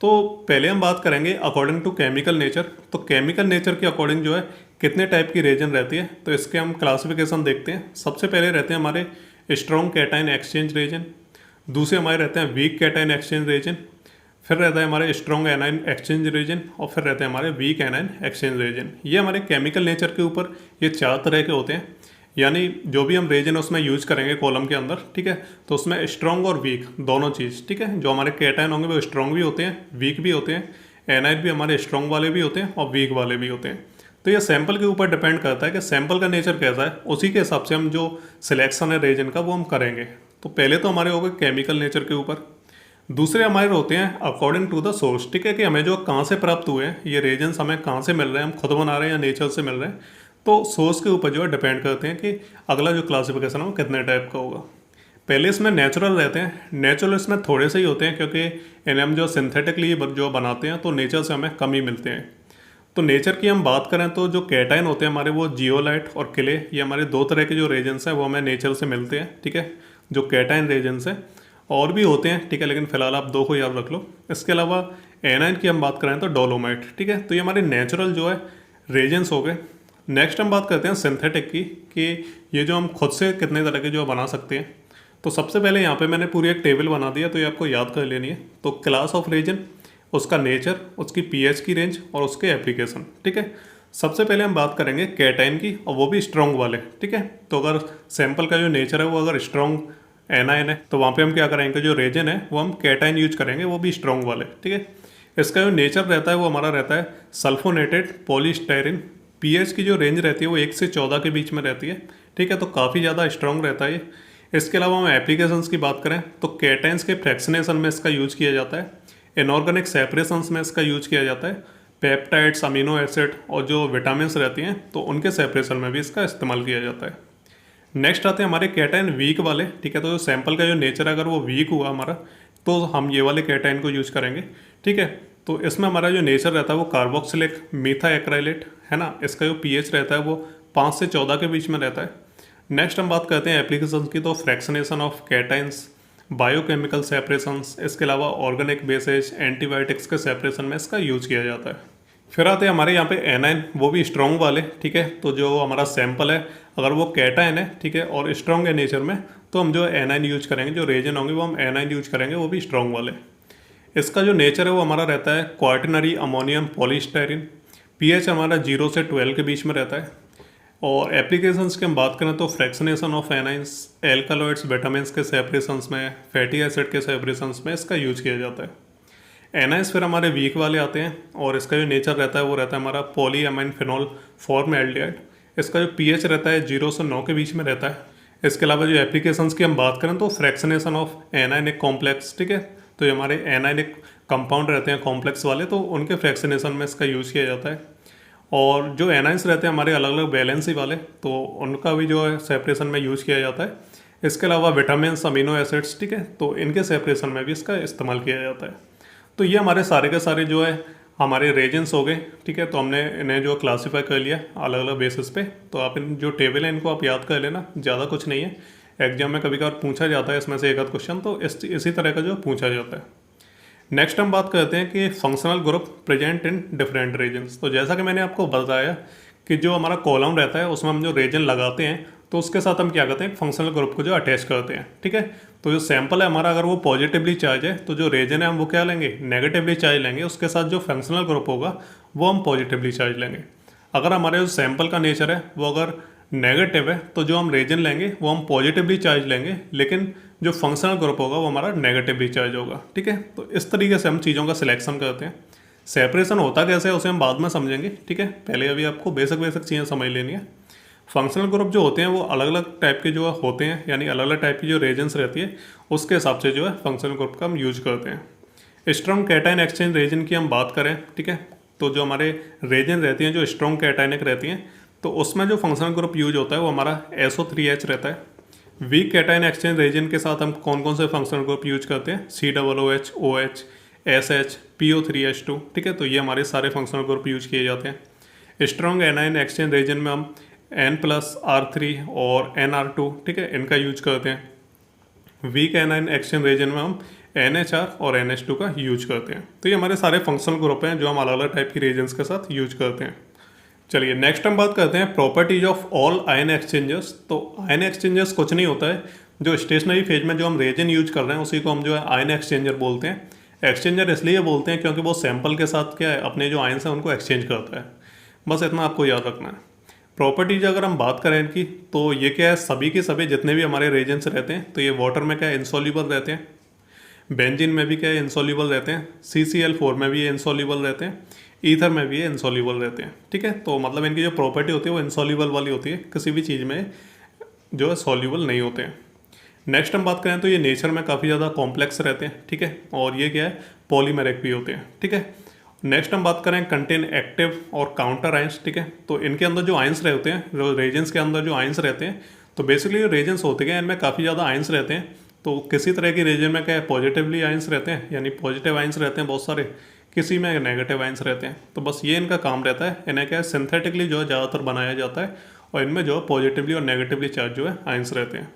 तो पहले हम बात करेंगे अकॉर्डिंग टू केमिकल नेचर। तो केमिकल नेचर के अकॉर्डिंग जो है कितने टाइप की रेजन रहती है, तो इसके हम क्लासिफिकेशन देखते हैं। सबसे पहले रहते हैं हमारे स्ट्रॉन्ग कैटायन एक्सचेंज रेजन, दूसरे हमारे रहते हैं वीक कैटायन एक्सचेंज रेजन, फिर रहता है हमारे स्ट्रॉन्ग एनायन एक्सचेंज रेजन, और फिर रहते हैं हमारे वीक एनायन एक्सचेंज रेजन। ये हमारे केमिकल नेचर के ऊपर ये 4 तरह के होते हैं। यानी जो भी हम रेजन उसमें यूज करेंगे कॉलम के अंदर, ठीक है, तो उसमें स्ट्रॉन्ग और वीक दोनों चीज़, ठीक है। जो हमारे कैटायन होंगे वो स्ट्रॉन्ग भी होते हैं, वीक भी होते हैं, एनायन भी हमारे स्ट्रॉन्ग वाले भी होते हैं और वीक वाले भी होते हैं। तो ये सैंपल के ऊपर डिपेंड करता है कि सैंपल का नेचर कैसा है, उसी के हिसाब से हम जो सिलेक्शन है रेजन का वो हम करेंगे। तो पहले तो हमारे हो गए केमिकल नेचर के ऊपर। दूसरे हमारे होते हैं अकॉर्डिंग टू द सोर्स, ठीक है, कि हमें जो कहाँ से प्राप्त हुए हैं ये रेजन्स, हमें कहाँ से मिल रहे हैं, हम खुद बना रहे हैं या नेचर से मिल रहे हैं। तो सोर्स के ऊपर जो है डिपेंड करते हैं कि अगला जो क्लासिफिकेशन है वो कितने टाइप का होगा। पहले इसमें नेचुरल रहते हैं। नेचुरल इसमें थोड़े से ही होते हैं क्योंकि इन्हें हम जो सिंथेटिकली जो बनाते हैं तो नेचर से हमें कम ही मिलते हैं। तो नेचर की हम बात करें तो जो कैटायन होते हैं हमारे वो जियोलाइट और क्ले, ये हमारे 2 तरह के जो रेजेंस हैं वो हमें नेचर से मिलते हैं, ठीक है, जो कैटायन रेजेंस हैं। और भी होते हैं, ठीक है, लेकिन फिलहाल आप 2 को याद रख लो। इसके अलावा एनायन की हम बात करें तो डोलोमाइट, ठीक है। तो ये हमारे नेचुरल जो है रेजेंस हो गए। नेक्स्ट हम बात करते हैं सिंथेटिक की, कि ये जो हम खुद से कितने तरह के जो बना सकते हैं। तो सबसे पहले यहाँ पे मैंने पूरी एक टेबल बना दिया, तो ये आपको याद कर लेनी है। तो क्लास ऑफ रेजन, उसका नेचर, उसकी पीएच की रेंज और उसके एप्लीकेशन, ठीक है। सबसे पहले हम बात करेंगे कैटायन की, और वो भी स्ट्रॉन्ग वाले, ठीक है। तो अगर सैंपल का जो नेचर है वो अगर स्ट्रॉन्ग एनायन है तो वहाँ पे हम क्या करेंगे, जो रेजन है वो हम कैटायन यूज करेंगे, वो भी स्ट्रॉन्ग वाले, ठीक है। इसका जो नेचर रहता है वो हमारा रहता है सल्फोनेटेड पॉलीस्टायरीन। पीएच की जो रेंज रहती है वो 1 से 14 के बीच में रहती है, ठीक है। तो काफ़ी ज़्यादा स्ट्रॉन्ग रहता है ये। इसके अलावा हम एप्लीकेशंस की बात करें तो कैटायंस के फ्रैक्शनेशन में इसका यूज किया जाता है, इनऑर्गेनिक सेपरेशंस में इसका यूज किया जाता है, पेप्टाइड्स, अमीनो एसिड और जो विटामिन्स रहती हैं तो उनके सेपरेशन में भी इसका इस्तेमाल किया जाता है। नेक्स्ट आते हैं हमारे कैटायन वीक वाले, ठीक है। तो जो सैंपल का जो नेचर है अगर वो वीक हुआ हमारा तो हम ये वाले कैटायन को यूज करेंगे, ठीक है। तो इसमें हमारा जो नेचर रहता है वो कार्बोक्सिलिक मीथा एक्राइलेट है ना, इसका जो पीएच रहता है वो 5 से 14 के बीच में रहता है। नेक्स्ट हम बात करते हैं एप्लीकेशन की, तो fractionation of cations, biochemical separations, इसके अलावा ऑर्गेनिक बेसेज, एंटीबायोटिक्स के सेपरेशन में इसका यूज किया जाता है। फिर आते हैं हमारे यहाँ पे एनाइन, वो भी स्ट्रॉन्ग वाले, ठीक है। तो जो हमारा सैंपल है अगर वो कैटायन है, ठीक है, और स्ट्रॉन्ग है नेचर में, तो हम जो एनाइन यूज करेंगे, जो रेजन होंगे वो हम एनाइन यूज करेंगे, वो भी स्ट्रॉन्ग वाले। इसका जो नेचर है वो हमारा रहता है क्वार्टनरी अमोनियम पॉलीस्टायरीन। पीएच हमारा 0 से 12 के बीच में रहता है। और एप्लीकेशंस की हम बात करें तो फ्रैक्शनेशन ऑफ एनाइंस, एल्कालॉइड्स, विटामिन्स के सेपरेशंस में, फैटी एसिड के सेपरेशंस में इसका यूज किया जाता है। एनाइंस फिर हमारे वीक वाले आते हैं, और इसका जो नेचर रहता है वो रहता है हमारा पॉलीअमाइन फिनॉल फॉर्मएल्डिहाइड। इसका जो पीएच रहता है 0 से 9 के बीच में रहता है। इसके अलावा जो एप्लीकेशंस की हम बात करें तो फ्रैक्शनेशन ऑफ एनाइनिक कॉम्प्लेक्स, ठीक है। तो ये हमारे एनाइनिक कंपाउंड रहते हैं कॉम्प्लेक्स वाले, तो उनके फ्रैक्शनेशन में इसका यूज़ किया जाता है। और जो एनाइंस रहते हैं हमारे अलग अलग वैलेंसी वाले, तो उनका भी जो है सेपरेशन में यूज़ किया जाता है। इसके अलावा विटामिन, अमीनो एसिड्स, ठीक है, तो इनके सेपरेशन में भी इसका इस्तेमाल किया जाता है। तो ये हमारे सारे के सारे जो है हमारे रेजेंस हो गए, ठीक है। तो हमने इन्हें जो क्लासीफाई कर लिया अलग अलग बेसिस पे। तो आप इन जो टेबल है इनको आप याद कर लेना, ज़्यादा कुछ नहीं है। एग्जाम में कभी कभार पूछा जाता है इसमें से एक आध क्वेश्चन, तो इसी तरह का जो पूछा जाता है। नेक्स्ट हम बात करते हैं कि functional group present in different regions. तो जैसा कि मैंने आपको बताया कि जो हमारा कॉलम रहता है उसमें हम जो रीजन लगाते हैं तो उसके साथ हम क्या करते हैं, फंक्शनल ग्रुप को जो अटैच करते हैं, ठीक है। तो जो सैंपल है हमारा अगर वो पॉजिटिवली चार्ज है तो जो रीजन है हम वो क्या लेंगे, नेगेटिवली चार्ज लेंगे। उसके साथ जो फंक्शनल ग्रुप होगा वो हम पॉजिटिवली चार्ज लेंगे। अगर हमारे जो सैंपल का नेचर है वो अगर नेगेटिव है तो जो हम रीजन लेंगे वो हम पॉजिटिवली चार्ज लेंगे, लेकिन जो फंक्शनल ग्रुप होगा वो हमारा नेगेटिवली चार्ज होगा, ठीक है। तो इस तरीके से हम चीज़ों का सिलेक्शन करते हैं। सेपरेशन होता कैसे है उसे हम बाद में समझेंगे, ठीक है। पहले अभी आपको बेसिक चीज़ें समझ लेनी है। फंक्शनल ग्रुप जो होते हैं वो अलग अलग टाइप के जो होते हैं, यानी अलग अलग टाइप की जो रीजन्स रहती है उसके हिसाब से जो है फंक्शनल ग्रुप का हम यूज करते हैं। स्ट्रॉन्ग कैटायन एक्सचेंज रेजन की हम बात करें, ठीक है, तो जो हमारे रेजन रहती हैं जो स्ट्रॉन्ग कैटायनिक रहती हैं, तो उसमें जो फंक्शनल ग्रुप यूज होता है वो हमारा SO3H रहता है। वीक कैटायन एक्सचेंज रेजन के साथ हम कौन कौन से फंक्शनल ग्रुप यूज करते हैं? COOH, OH, SH, PO3H2, ठीक है, तो ये हमारे सारे फंक्शनल ग्रुप यूज किए जाते हैं। स्ट्रॉन्ग एनायन एक्सचेंज रेजन में हम N+R3 और NR2, ठीक है, इनका यूज करते हैं। वीक एनायन एक्सचेंज रेजन में हम NHR और NH2 का यूज करते हैं। तो ये हमारे सारे फंक्शनल ग्रुप हैं जो हम अलग अलग टाइप की रेजन्स के साथ यूज करते हैं। चलिए नेक्स्ट हम बात करते हैं properties of all ion exchangers. तो आयन एक्सचेंजर्स कुछ नहीं होता है, जो स्टेशनरी फेज में जो हम रेजन यूज कर रहे हैं उसी को हम जो है आयन एक्सचेंजर बोलते हैं। एक्सचेंजर इसलिए बोलते हैं क्योंकि वो सैंपल के साथ क्या है अपने जो आयन्स हैं उनको एक्सचेंज करता है। बस इतना आपको याद रखना है। प्रॉपर्टीज अगर हम बात करें इनकी, तो ये क्या है, सभी के सभी जितने भी हमारे रेजेंट्स रहते हैं तो ये वाटर में क्या है इंसॉल्युबल रहते हैं, बेंजीन में भी क्या है इंसॉल्युबल रहते हैं, CCl4 में भी ये इंसॉल्युबल रहते हैं, ईथर में भी ये इंसॉल्युबल रहते हैं, ठीक है। तो मतलब इनकी जो प्रॉपर्टी होती है वो इंसॉल्युबल वाली होती है, किसी भी चीज़ में जो है सॉल्युबल नहीं होते हैं। नेक्स्ट हम बात करें तो ये नेचर में काफ़ी ज़्यादा कॉम्प्लेक्स रहते हैं, ठीक है, और ये क्या है पॉलीमेरिक भी होते हैं, ठीक है। नेक्स्ट हम बात करें कंटेन एक्टिव और काउंटर आयंस, ठीक है, तो इनके अंदर जो आयंस रहते हैं, जो रेजेंस के अंदर जो आयंस रहते हैं, तो बेसिकली रेजेंस होते हैं इनमें काफ़ी ज़्यादा आयंस रहते हैं। तो किसी तरह की रेजन में क्या है पॉजिटिवली आयंस रहते हैं, यानी पॉजिटिव आयंस रहते हैं बहुत सारे, किसी में नेगेटिव आयंस रहते हैं। तो बस ये इनका काम रहता है, इन्हें क्या है सिंथेटिकली जो है ज़्यादातर बनाया जाता है और इनमें जो है पॉजिटिवली और नेगेटिवली चार्ज जो है आयंस रहते हैं।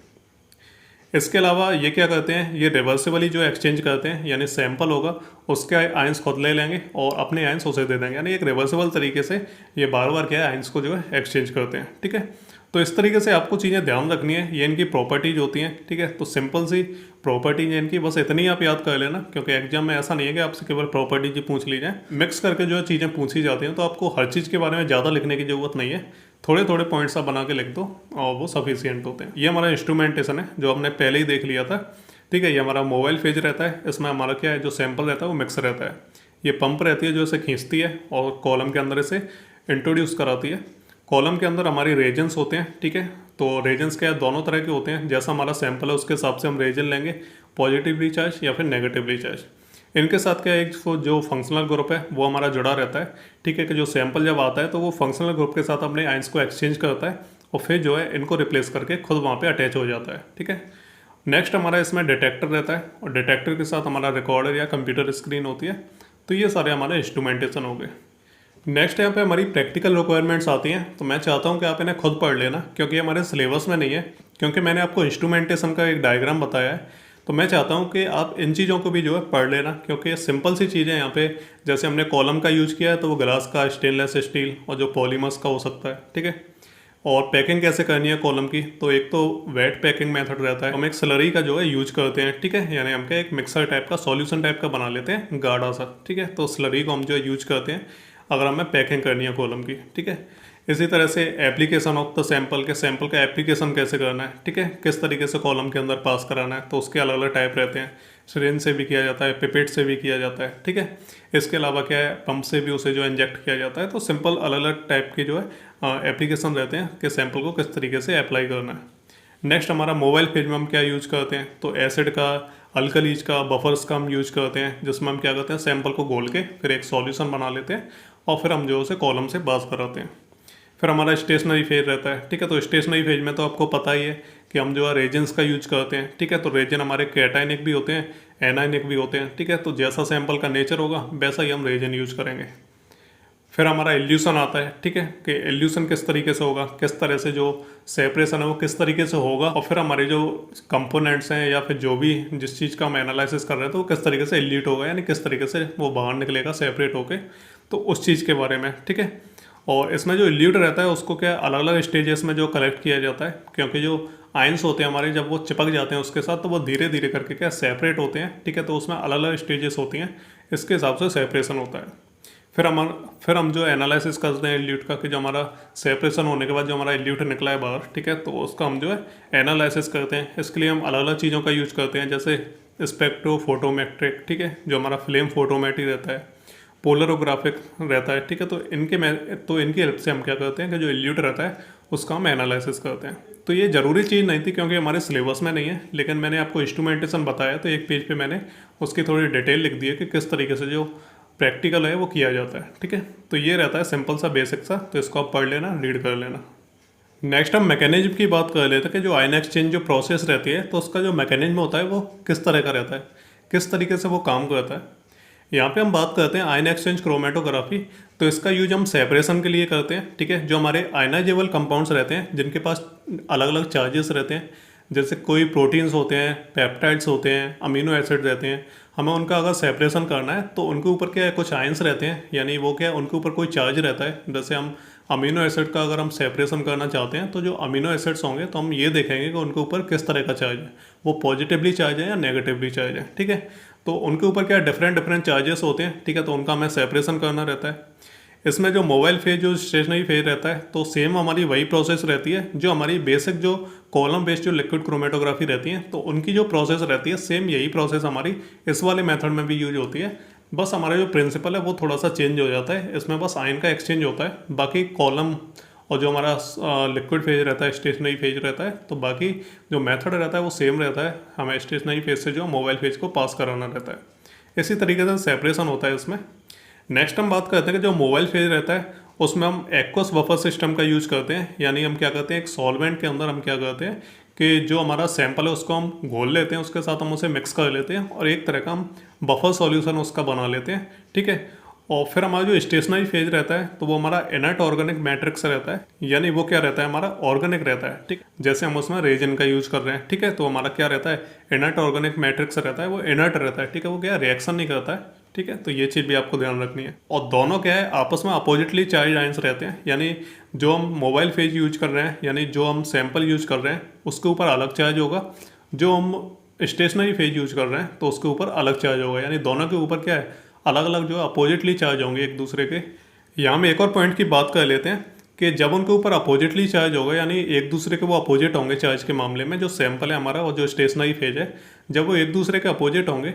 इसके अलावा ये क्या करते हैं, ये रिवर्सिबली जो एक्सचेंज करते हैं, यानी सैंपल होगा उसके आयंस खुद ले लेंगे और अपने आयंस उसे दे देंगे, यानी एक रिवर्सिबल तरीके से ये बार बार क्या है आयंस को जो है एक्सचेंज करते हैं, ठीक है। तो इस तरीके से आपको चीज़ें ध्यान रखनी है, ये इनकी प्रॉपर्टीज होती हैं, ठीक है। तो सिंपल सी प्रॉपर्टीज है इनकी, बस इतनी आप याद कर लेना, क्योंकि एग्जाम में ऐसा नहीं है कि आपसे केवल प्रॉपर्टीज ही पूछ ली जाए, मिक्स करके जो है चीज़ें पूछी जाती हैं। तो आपको हर चीज़ के बारे में ज़्यादा लिखने की ज़रूरत नहीं है, थोड़े थोड़े पॉइंट्स आप बना के लिख दो और वो सफिशियंट होते हैं। ये हमारा इंस्ट्रूमेंटेशन है जो हमने पहले ही देख लिया था, ठीक है। ये हमारा मोबाइल फेज रहता है, इसमें हमारा क्या है जो सैंपल रहता है वो मिक्स रहता है। ये पंप रहती है जो इसे खींचती है और कॉलम के अंदर इसे इंट्रोड्यूस कराती है। कॉलम के अंदर हमारी रेजेंस होते हैं, ठीक है। तो रेजेंस क्या है दोनों तरह के होते हैं, जैसा हमारा सैंपल है उसके हिसाब से हम रेजन लेंगे, पॉजिटिवली चार्ज या फिर नेगेटिवली चार्ज। इनके साथ क्या एक जो फंक्शनल ग्रुप है वो हमारा जुड़ा रहता है, ठीक है, कि जो सैंपल जब आता है तो वो फंक्शनल ग्रुप के साथ अपने आयंस को एक्सचेंज करता है और फिर जो है इनको रिप्लेस करके खुद वहाँ पे अटैच हो जाता है, ठीक है। नेक्स्ट हमारा इसमें डिटेक्टर रहता है और डिटेक्टर के साथ हमारा रिकॉर्डर या कंप्यूटर स्क्रीन होती है। तो ये सारे हमारे इंस्ट्रूमेंटेशन हो गए। नेक्स्ट यहाँ पे हमारी प्रैक्टिकल रिक्वायरमेंट्स आती हैं, तो मैं चाहता हूँ कि आप इन्हें खुद पढ़ लेना, क्योंकि हमारे सिलेबस में नहीं है, क्योंकि मैंने आपको इंस्ट्रूमेंटेशन का एक डायग्राम बताया है। तो मैं चाहता हूँ कि आप इन चीज़ों को भी जो है पढ़ लेना, क्योंकि ये सिंपल सी चीज़ें यहाँ पे, जैसे हमने कॉलम का यूज़ किया है तो वो ग्लास का, स्टेनलेस स्टील और जो पॉलीमर्स का हो सकता है, ठीक है। और पैकिंग कैसे करनी है कॉलम की, तो एक तो वेट पैकिंग मेथड रहता है, हम एक स्लरी का जो है यूज करते हैं, ठीक है, यानी हम क्या एक मिक्सर टाइप का सॉल्यूशन टाइप का बना लेते हैं गाढ़ा सा, ठीक है। तो स्लरी को हम जो है यूज करते हैं अगर हमें पैकिंग करनी है कॉलम की, ठीक है। इसी तरह से एप्लीकेशन ऑफ द सैंपल के, सैंपल का एप्लीकेशन कैसे करना है, ठीक है, किस तरीके से कॉलम के अंदर पास कराना है, तो उसके अलग अलग टाइप रहते हैं। सिरिंज से भी किया जाता है, पिपेट से भी किया जाता है, ठीक है। इसके अलावा क्या है पंप से भी उसे जो इंजेक्ट किया जाता है। तो सिंपल अलग अलग टाइप के जो है एप्लीकेशन रहते हैं कि सैंपल को किस तरीके से अप्लाई करना है। नेक्स्ट हमारा मोबाइल फेज में हम क्या यूज करते हैं, तो एसिड का, अल्कलीज का, बफर्स का हम यूज करते हैं, जिसमें हम क्या करते हैं सैंपल को घोल के फिर एक सॉल्यूशन बना लेते हैं और फिर हम जो उसे कॉलम से पास कराते हैं। फिर हमारा स्टेशनरी फेज रहता है, ठीक है। तो स्टेशनरी फेज में तो आपको पता ही है कि हम जो है रेजेंस का यूज करते हैं, ठीक है। तो रेजन हमारे कैटायनिक भी होते हैं, एनायनिक भी होते हैं, ठीक है। तो जैसा सैंपल का नेचर होगा वैसा ही हम रेजन यूज करेंगे। फिर हमारा इल्यूशन आता है, ठीक है, कि इल्यूशन किस तरीके से होगा, किस तरह से जो सेपरेशन है वो किस तरीके से होगा, और फिर हमारे जो कंपोनेंट्स हैं या फिर जो भी जिस चीज़ का हम एनालिसिस कर रहे हैं तो वो किस तरीके से इल्यूट होगा, यानी किस तरीके से वो बाहर निकलेगा सेपरेट होके, तो उस चीज़ के बारे में, ठीक है। और इसमें जो इल्यूट रहता है उसको क्या अलग अलग स्टेजेस में जो कलेक्ट किया जाता है, क्योंकि जो आयंस होते हैं हमारे जब वो चिपक जाते हैं उसके साथ तो वो धीरे धीरे करके क्या सेपरेट होते हैं, ठीक है। तो उसमें अलग अलग स्टेजेस होती हैं, इसके हिसाब से सेपरेशन होता है। फिर हम जो एनालिसिस करते हैं इल्यूट का, कि जो हमारा सेपरेशन होने के बाद जो हमारा इल्यूट निकला है बाहर, ठीक है, तो उसका हम जो है एनालिसिस करते हैं। इसके लिए हम अलग अलग चीज़ों का यूज करते हैं, जैसे स्पेक्ट्रोफोटोमेट्रिक, ठीक है, जो हमारा फ्लेम फोटोमेट्री रहता है, पोलरोग्राफिक रहता है, ठीक है। तो इनकी हेल्प से हम क्या करते हैं कि जो इल्यूट रहता है उसका हम एनालिसिस करते हैं। तो ये ज़रूरी चीज़ नहीं थी क्योंकि हमारे सिलेबस में नहीं है, लेकिन मैंने आपको इंस्ट्रूमेंटेशन बताया तो एक पेज पे मैंने उसकी थोड़ी डिटेल लिख दी है कि किस तरीके से जो प्रैक्टिकल है वो किया जाता है। ठीक है, तो ये रहता है सिंपल सा बेसिक सा, तो इसको आप पढ़ लेना, रीड कर लेना। नेक्स्ट हम मैकेनिज्म की बात कर लेते हैं कि जो आयन एक्सचेंज जो प्रोसेस रहती है तो उसका जो मैकेनिज्म होता है वो किस तरह का रहता है, किस तरीके से वो काम करता है। यहाँ पे हम बात करते हैं आयन एक्सचेंज क्रोमेटोग्राफी। तो इसका यूज हम सेपरेशन के लिए करते हैं। ठीक है, जो हमारे आयनाइजेबल कंपाउंड्स रहते हैं जिनके पास अलग अलग चार्जेस रहते हैं, जैसे कोई प्रोटीन्स होते हैं, पेप्टाइड्स होते हैं, अमीनो एसिड रहते हैं, हमें उनका अगर सेपरेशन करना है तो उनके ऊपर क्या है, कुछ आयंस रहते हैं, यानी वो क्या है, उनके ऊपर कोई चार्ज रहता है। जैसे हम अमीनो एसिड का अगर हम सेपरेशन करना चाहते हैं तो जो अमीनो एसिड्स होंगे तो हम ये देखेंगे कि उनके ऊपर किस तरह का चार्ज है, वो पॉजिटिवली चार्ज है या नेगेटिवली चार्ज है। ठीक है, तो उनके ऊपर क्या डिफरेंट डिफरेंट चार्जेस होते हैं। ठीक है, तो उनका हमें सेपरेशन करना रहता है। इसमें जो मोबाइल फेज जो स्टेशनरी फेज रहता है तो सेम हमारी वही प्रोसेस रहती है जो हमारी बेसिक जो कॉलम बेस्ड जो लिक्विड क्रोमेटोग्राफी रहती है तो उनकी जो प्रोसेस रहती है सेम यही प्रोसेस हमारी इस वाले मेथड में भी यूज होती है। बस हमारा जो प्रिंसिपल है वो थोड़ा सा चेंज हो जाता है, इसमें बस आयन का एक्सचेंज होता है। बाकी कॉलम और जो हमारा लिक्विड फेज रहता है, स्टेशनरी फेज रहता है, तो बाकी जो मेथड रहता है वो सेम रहता है। हमें स्टेशनरी फेज से जो मोबाइल फेज को पास कराना रहता है, इसी तरीके से सेपरेशन होता है इसमें। नेक्स्ट हम बात करते हैं कि जो मोबाइल फेज रहता है उसमें हम एक्वस बफर सिस्टम का यूज करते हैं। यानी हम क्या करते हैं, एक सॉल्वेंट के अंदर हम क्या करते हैं कि जो हमारा सैंपल है उसको हम घोल लेते हैं, उसके साथ हम उसे मिक्स कर लेते हैं और एक तरह का हम बफर सॉल्यूशन उसका बना लेते हैं। ठीक है, और फिर हमारा जो स्टेशनरी फेज रहता है तो वो हमारा इनर्ट ऑर्गेनिक मैट्रिक्स रहता है, यानी वो क्या रहता है, हमारा ऑर्गेनिक रहता है। ठीक, जैसे हम उसमें रेजिन का यूज कर रहे हैं। ठीक है, तो हमारा क्या रहता है, इनर्ट ऑर्गेनिक मैट्रिक्स रहता है, वो इनर्ट रहता है। ठीक है, वो क्या रिएक्शन नहीं करता है। ठीक है, तो ये चीज़ भी आपको ध्यान रखनी है। और दोनों क्या है, आपस में अपोजिटली चार्ज आयंस रहते हैं। यानी जो हम मोबाइल फेज यूज कर रहे हैं, यानी जो हम सैंपल यूज कर रहे हैं उसके ऊपर अलग चार्ज होगा, जो हम स्टेशनरी फेज यूज कर रहे हैं तो उसके ऊपर अलग चार्ज होगा। यानी दोनों के ऊपर क्या है, अलग अलग जो अपोजिटली चार्ज होंगे एक दूसरे के। यहाँ में एक और पॉइंट की बात कर लेते हैं कि जब उनके ऊपर अपोजिटली चार्ज होगा, यानी एक दूसरे के वो अपोजिट होंगे चार्ज के मामले में, जो सैंपल है हमारा और जो स्टेशनरी फेज है, जब वो एक दूसरे के अपोजिट होंगे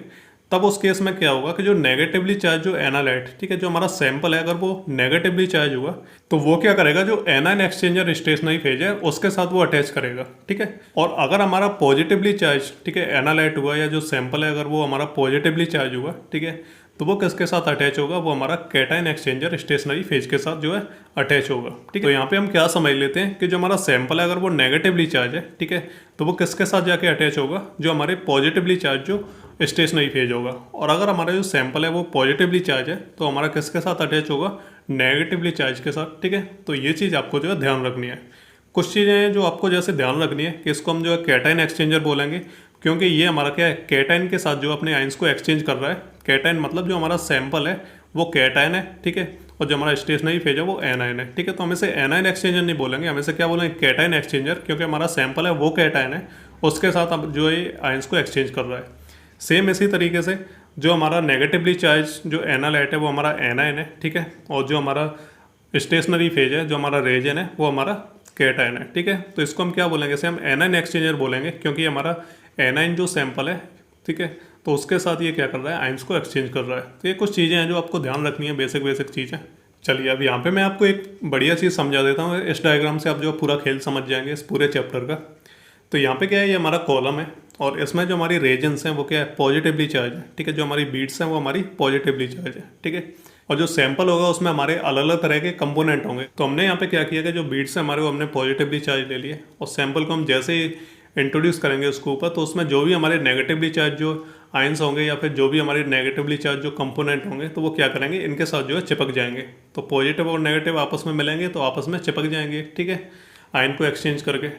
तब उस केस में क्या होगा कि जो नेगेटिवली चार्ज जो एनालाइट, ठीक है, जो हमारा सैंपल है, अगर वो नेगेटिवली चार्ज हुआ तो वो क्या करेगा, जो एनायन एक्सचेंजर स्टेशनरी फेज है उसके साथ वो अटैच करेगा। ठीक है, और अगर हमारा पॉजिटिवली चार्ज, ठीक है, एनालाइट हुआ या जो सैंपल है अगर वो हमारा पॉजिटिवली चार्ज हुआ, ठीक है, तो वो किसके साथ अटैच होगा, वो हमारा कैटायन एक्सचेंजर स्टेशनरी फेज के साथ जो है अटैच होगा। ठीक है, तो यहाँ पे हम क्या समझ लेते हैं कि जो हमारा सैंपल है अगर वो नेगेटिवली चार्ज है, ठीक है, तो वो किसके साथ जाके अटैच होगा, जो हमारे पॉजिटिवली चार्ज जो स्टेशनरी फेज होगा। और अगर हमारा जो सैंपल है वो पॉजिटिवली चार्ज है तो हमारा किसके साथ अटैच होगा, नेगेटिवली चार्ज के साथ। ठीक है, तो ये चीज़ आपको जो है ध्यान रखनी है। कुछ चीज़ें हैं जो आपको जैसे ध्यान रखनी है कि इसको हम जो है कैटायन एक्सचेंजर बोलेंगे, क्योंकि ये हमारा क्या है, कैटायन के साथ जो अपने आयंस को एक्सचेंज कर रहा है। कैटायन मतलब जो हमारा सैंपल है वो कैटायन है। ठीक है, और जो हमारा स्टेशनरी फेज है वो एनायन है। ठीक है, तो हम इसे एनायन एक्सचेंजर नहीं बोलेंगे, हम इसे क्या बोलेंगे, कैटायन एक्सचेंजर, क्योंकि हमारा सैंपल है वो कैटायन है, उसके साथ अब जो है आयंस को एक्सचेंज कर रहा है। सेम इसी तरीके से जो हमारा नेगेटिवली चार्ज जो एनालाइट है वो हमारा एनायन है। ठीक है, और जो हमारा स्टेशनरी फेज है, जो हमारा रेजन है, वो हमारा कैटायन है। ठीक है, तो इसको हम क्या बोलेंगे, इसे हम एनायन एक्सचेंजर बोलेंगे, क्योंकि हमारा एनायन जो सैंपल है, ठीक है, तो उसके साथ ये क्या कर रहा है, आयंस को एक्सचेंज कर रहा है। तो ये कुछ चीज़ें हैं जो आपको ध्यान रखनी है, बेसिक बेसिक चीज़ें। चलिए अब यहाँ पे मैं आपको एक बढ़िया चीज़ समझा देता हूँ। इस डायग्राम से आप जो पूरा खेल समझ जाएंगे इस पूरे चैप्टर का। तो यहाँ पे क्या है, ये हमारा कॉलम है और इसमें जो हमारी रेजेंस हैं वो क्या है, पॉजिटिवली चार्ज है। ठीक है, जो हमारी बीट्स हैं वो हमारी पॉजिटिवली चार्ज है। ठीक है, और जो सैंपल होगा उसमें हमारे अलग अलग तरह के कंपोनेंट होंगे। तो हमने यहाँ पे क्या किया कि जो बीट्स हैं हमारे वो हमने पॉजिटिवली चार्ज ले लिए, और सैंपल को हम जैसे ही इंट्रोड्यूस करेंगे उसके ऊपर तो उसमें जो भी हमारे नेगेटिवली चार्ज जो आयंस होंगे या फिर जो भी हमारे नेगेटिवली चार्ज जो कंपोनेंट होंगे तो वो क्या करेंगे, इनके साथ जो है चिपक जाएंगे। तो पॉजिटिव और नेगेटिव आपस में मिलेंगे तो आपस में चिपक जाएंगे। ठीक है, आयन को एक्सचेंज करके।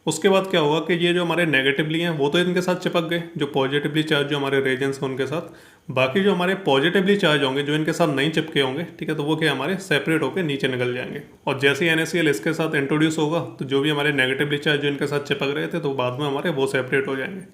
उसके बाद क्या होगा कि ये जो हमारे नेगेटिवली हैं वो तो इनके साथ चिपक गए, जो पॉजिटिवली चार्ज जो हमारे रेजेंस हैं उनके साथ। बाकी जो हमारे पॉजिटिवली चार्ज होंगे जो इनके साथ नहीं चिपके होंगे, ठीक है, तो वो क्या हमारे सेपरेट होकर नीचे निकल जाएंगे। और जैसे ही NaCl इसके साथ इंट्रोड्यूस होगा तो जो भी हमारे नेगेटिवली चार्ज जो इनके साथ चिपक रहे थे तो बाद में हमारे वो सेपरेट हो जाएंगे।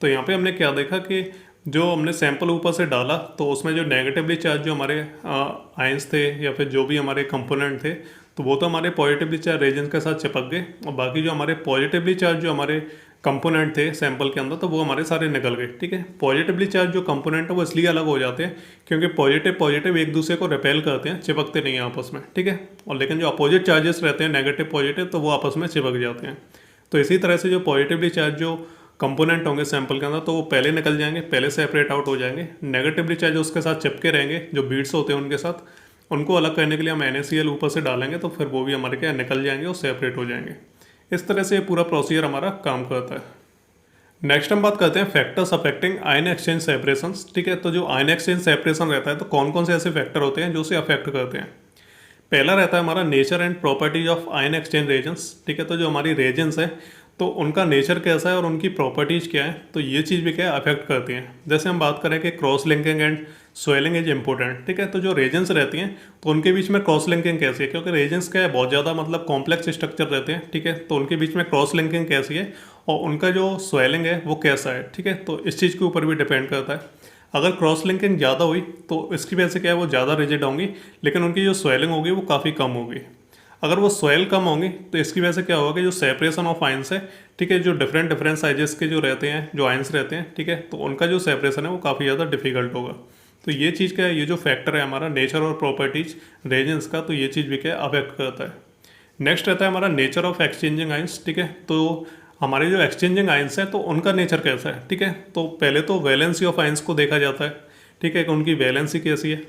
तो यहाँ पर हमने क्या देखा कि जो हमने सैंपल ऊपर से डाला तो उसमें जो नेगेटिवली चार्ज जो हमारे आयंस थे या फिर जो भी हमारे कंपोनेंट थे तो वो तो हमारे पॉजिटिवली चार्ज रेजेंस के साथ चिपक गए, और बाकी जो हमारे पॉजिटिवली चार्ज जो हमारे कंपोनेंट थे सैंपल के अंदर तो वो हमारे सारे निकल गए। ठीक है, पॉजिटिवली चार्ज जो कंपोनेंट है वो इसलिए अलग हो जाते हैं क्योंकि पॉजिटिव एक दूसरे को रिपेल करते हैं, चिपकते नहीं हैं आपस में। ठीक है, और लेकिन जो अपोजिट चार्जेस रहते हैं नेगेटिव पॉजिटिव तो वो आपस में चिपक जाते हैं। तो इसी तरह से जो पॉजिटिवली चार्ज जो कंपोनेंट होंगे सैंपल के अंदर तो वो पहले निकल जाएंगे, पहले सेपरेट आउट हो जाएंगे। नेगेटिवली चार्ज उसके साथ चिपके रहेंगे, जो बीड्स होते हैं उनके साथ, उनको अलग करने के लिए हम NaCl ऊपर से डालेंगे तो फिर वो भी हमारे क्या निकल जाएंगे और सेपरेट हो जाएंगे। इस तरह से ये पूरा प्रोसीजर हमारा काम करता है। नेक्स्ट हम बात करते हैं factors affecting ion exchange separations. ठीक है, तो जो आयन एक्सचेंज सेपरेशन रहता है तो कौन कौन से ऐसे फैक्टर होते हैं जो उसे अफेक्ट करते हैं। पहला रहता है हमारा nature and properties of ion exchange reagents. ठीक है, तो जो हमारी रेजेंट्स हैं तो उनका नेचर कैसा है और उनकी प्रॉपर्टीज क्या है, तो ये चीज़ भी क्या है अफेक्ट करती हैं। जैसे हम बात करें कि cross linking and swelling is important. ठीक है, तो जो रेजेंट्स रहती हैं तो उनके बीच में क्रॉस लिंकिंग कैसी है, क्योंकि रेजेंट्स क्या है बहुत ज़्यादा मतलब कॉम्प्लेक्स स्ट्रक्चर रहते हैं। ठीक है, तो उनके बीच में क्रॉस लिंकिंग कैसी है और उनका जो स्वेलिंग है वो कैसा है। ठीक है, तो इस चीज़ के ऊपर भी डिपेंड करता है। अगर क्रॉस लिंकिंग ज़्यादा हुई तो इसकी वजह से क्या है वो ज़्यादा रिजिड होंगी, लेकिन उनकी जो स्वेलिंग होगी वो काफ़ी कम होगी। अगर वो स्वेल कम होंगी तो इसकी वजह से क्या होगा कि जो सेपरेशन ऑफ आयंस है, ठीक है, जो डिफरेंट साइजेस के जो रहते हैं जो आयंस रहते हैं, ठीक है, तो उनका जो सेपरेशन है वो काफ़ी ज़्यादा डिफिकल्ट होगा। तो ये चीज़ क्या है, ये जो फैक्टर है हमारा नेचर और प्रॉपर्टीज रेजेंस का, तो ये चीज़ भी क्या अफेक्ट करता है। नेक्स्ट रहता है हमारा नेचर ऑफ एक्सचेंजिंग आयंस। ठीक है, तो हमारे जो एक्सचेंजिंग आयंस हैं तो उनका नेचर कैसा है। ठीक है, तो पहले तो वैलेंसी ऑफ आयंस को देखा जाता है। ठीक है, कि उनकी वैलेंसी कैसी है।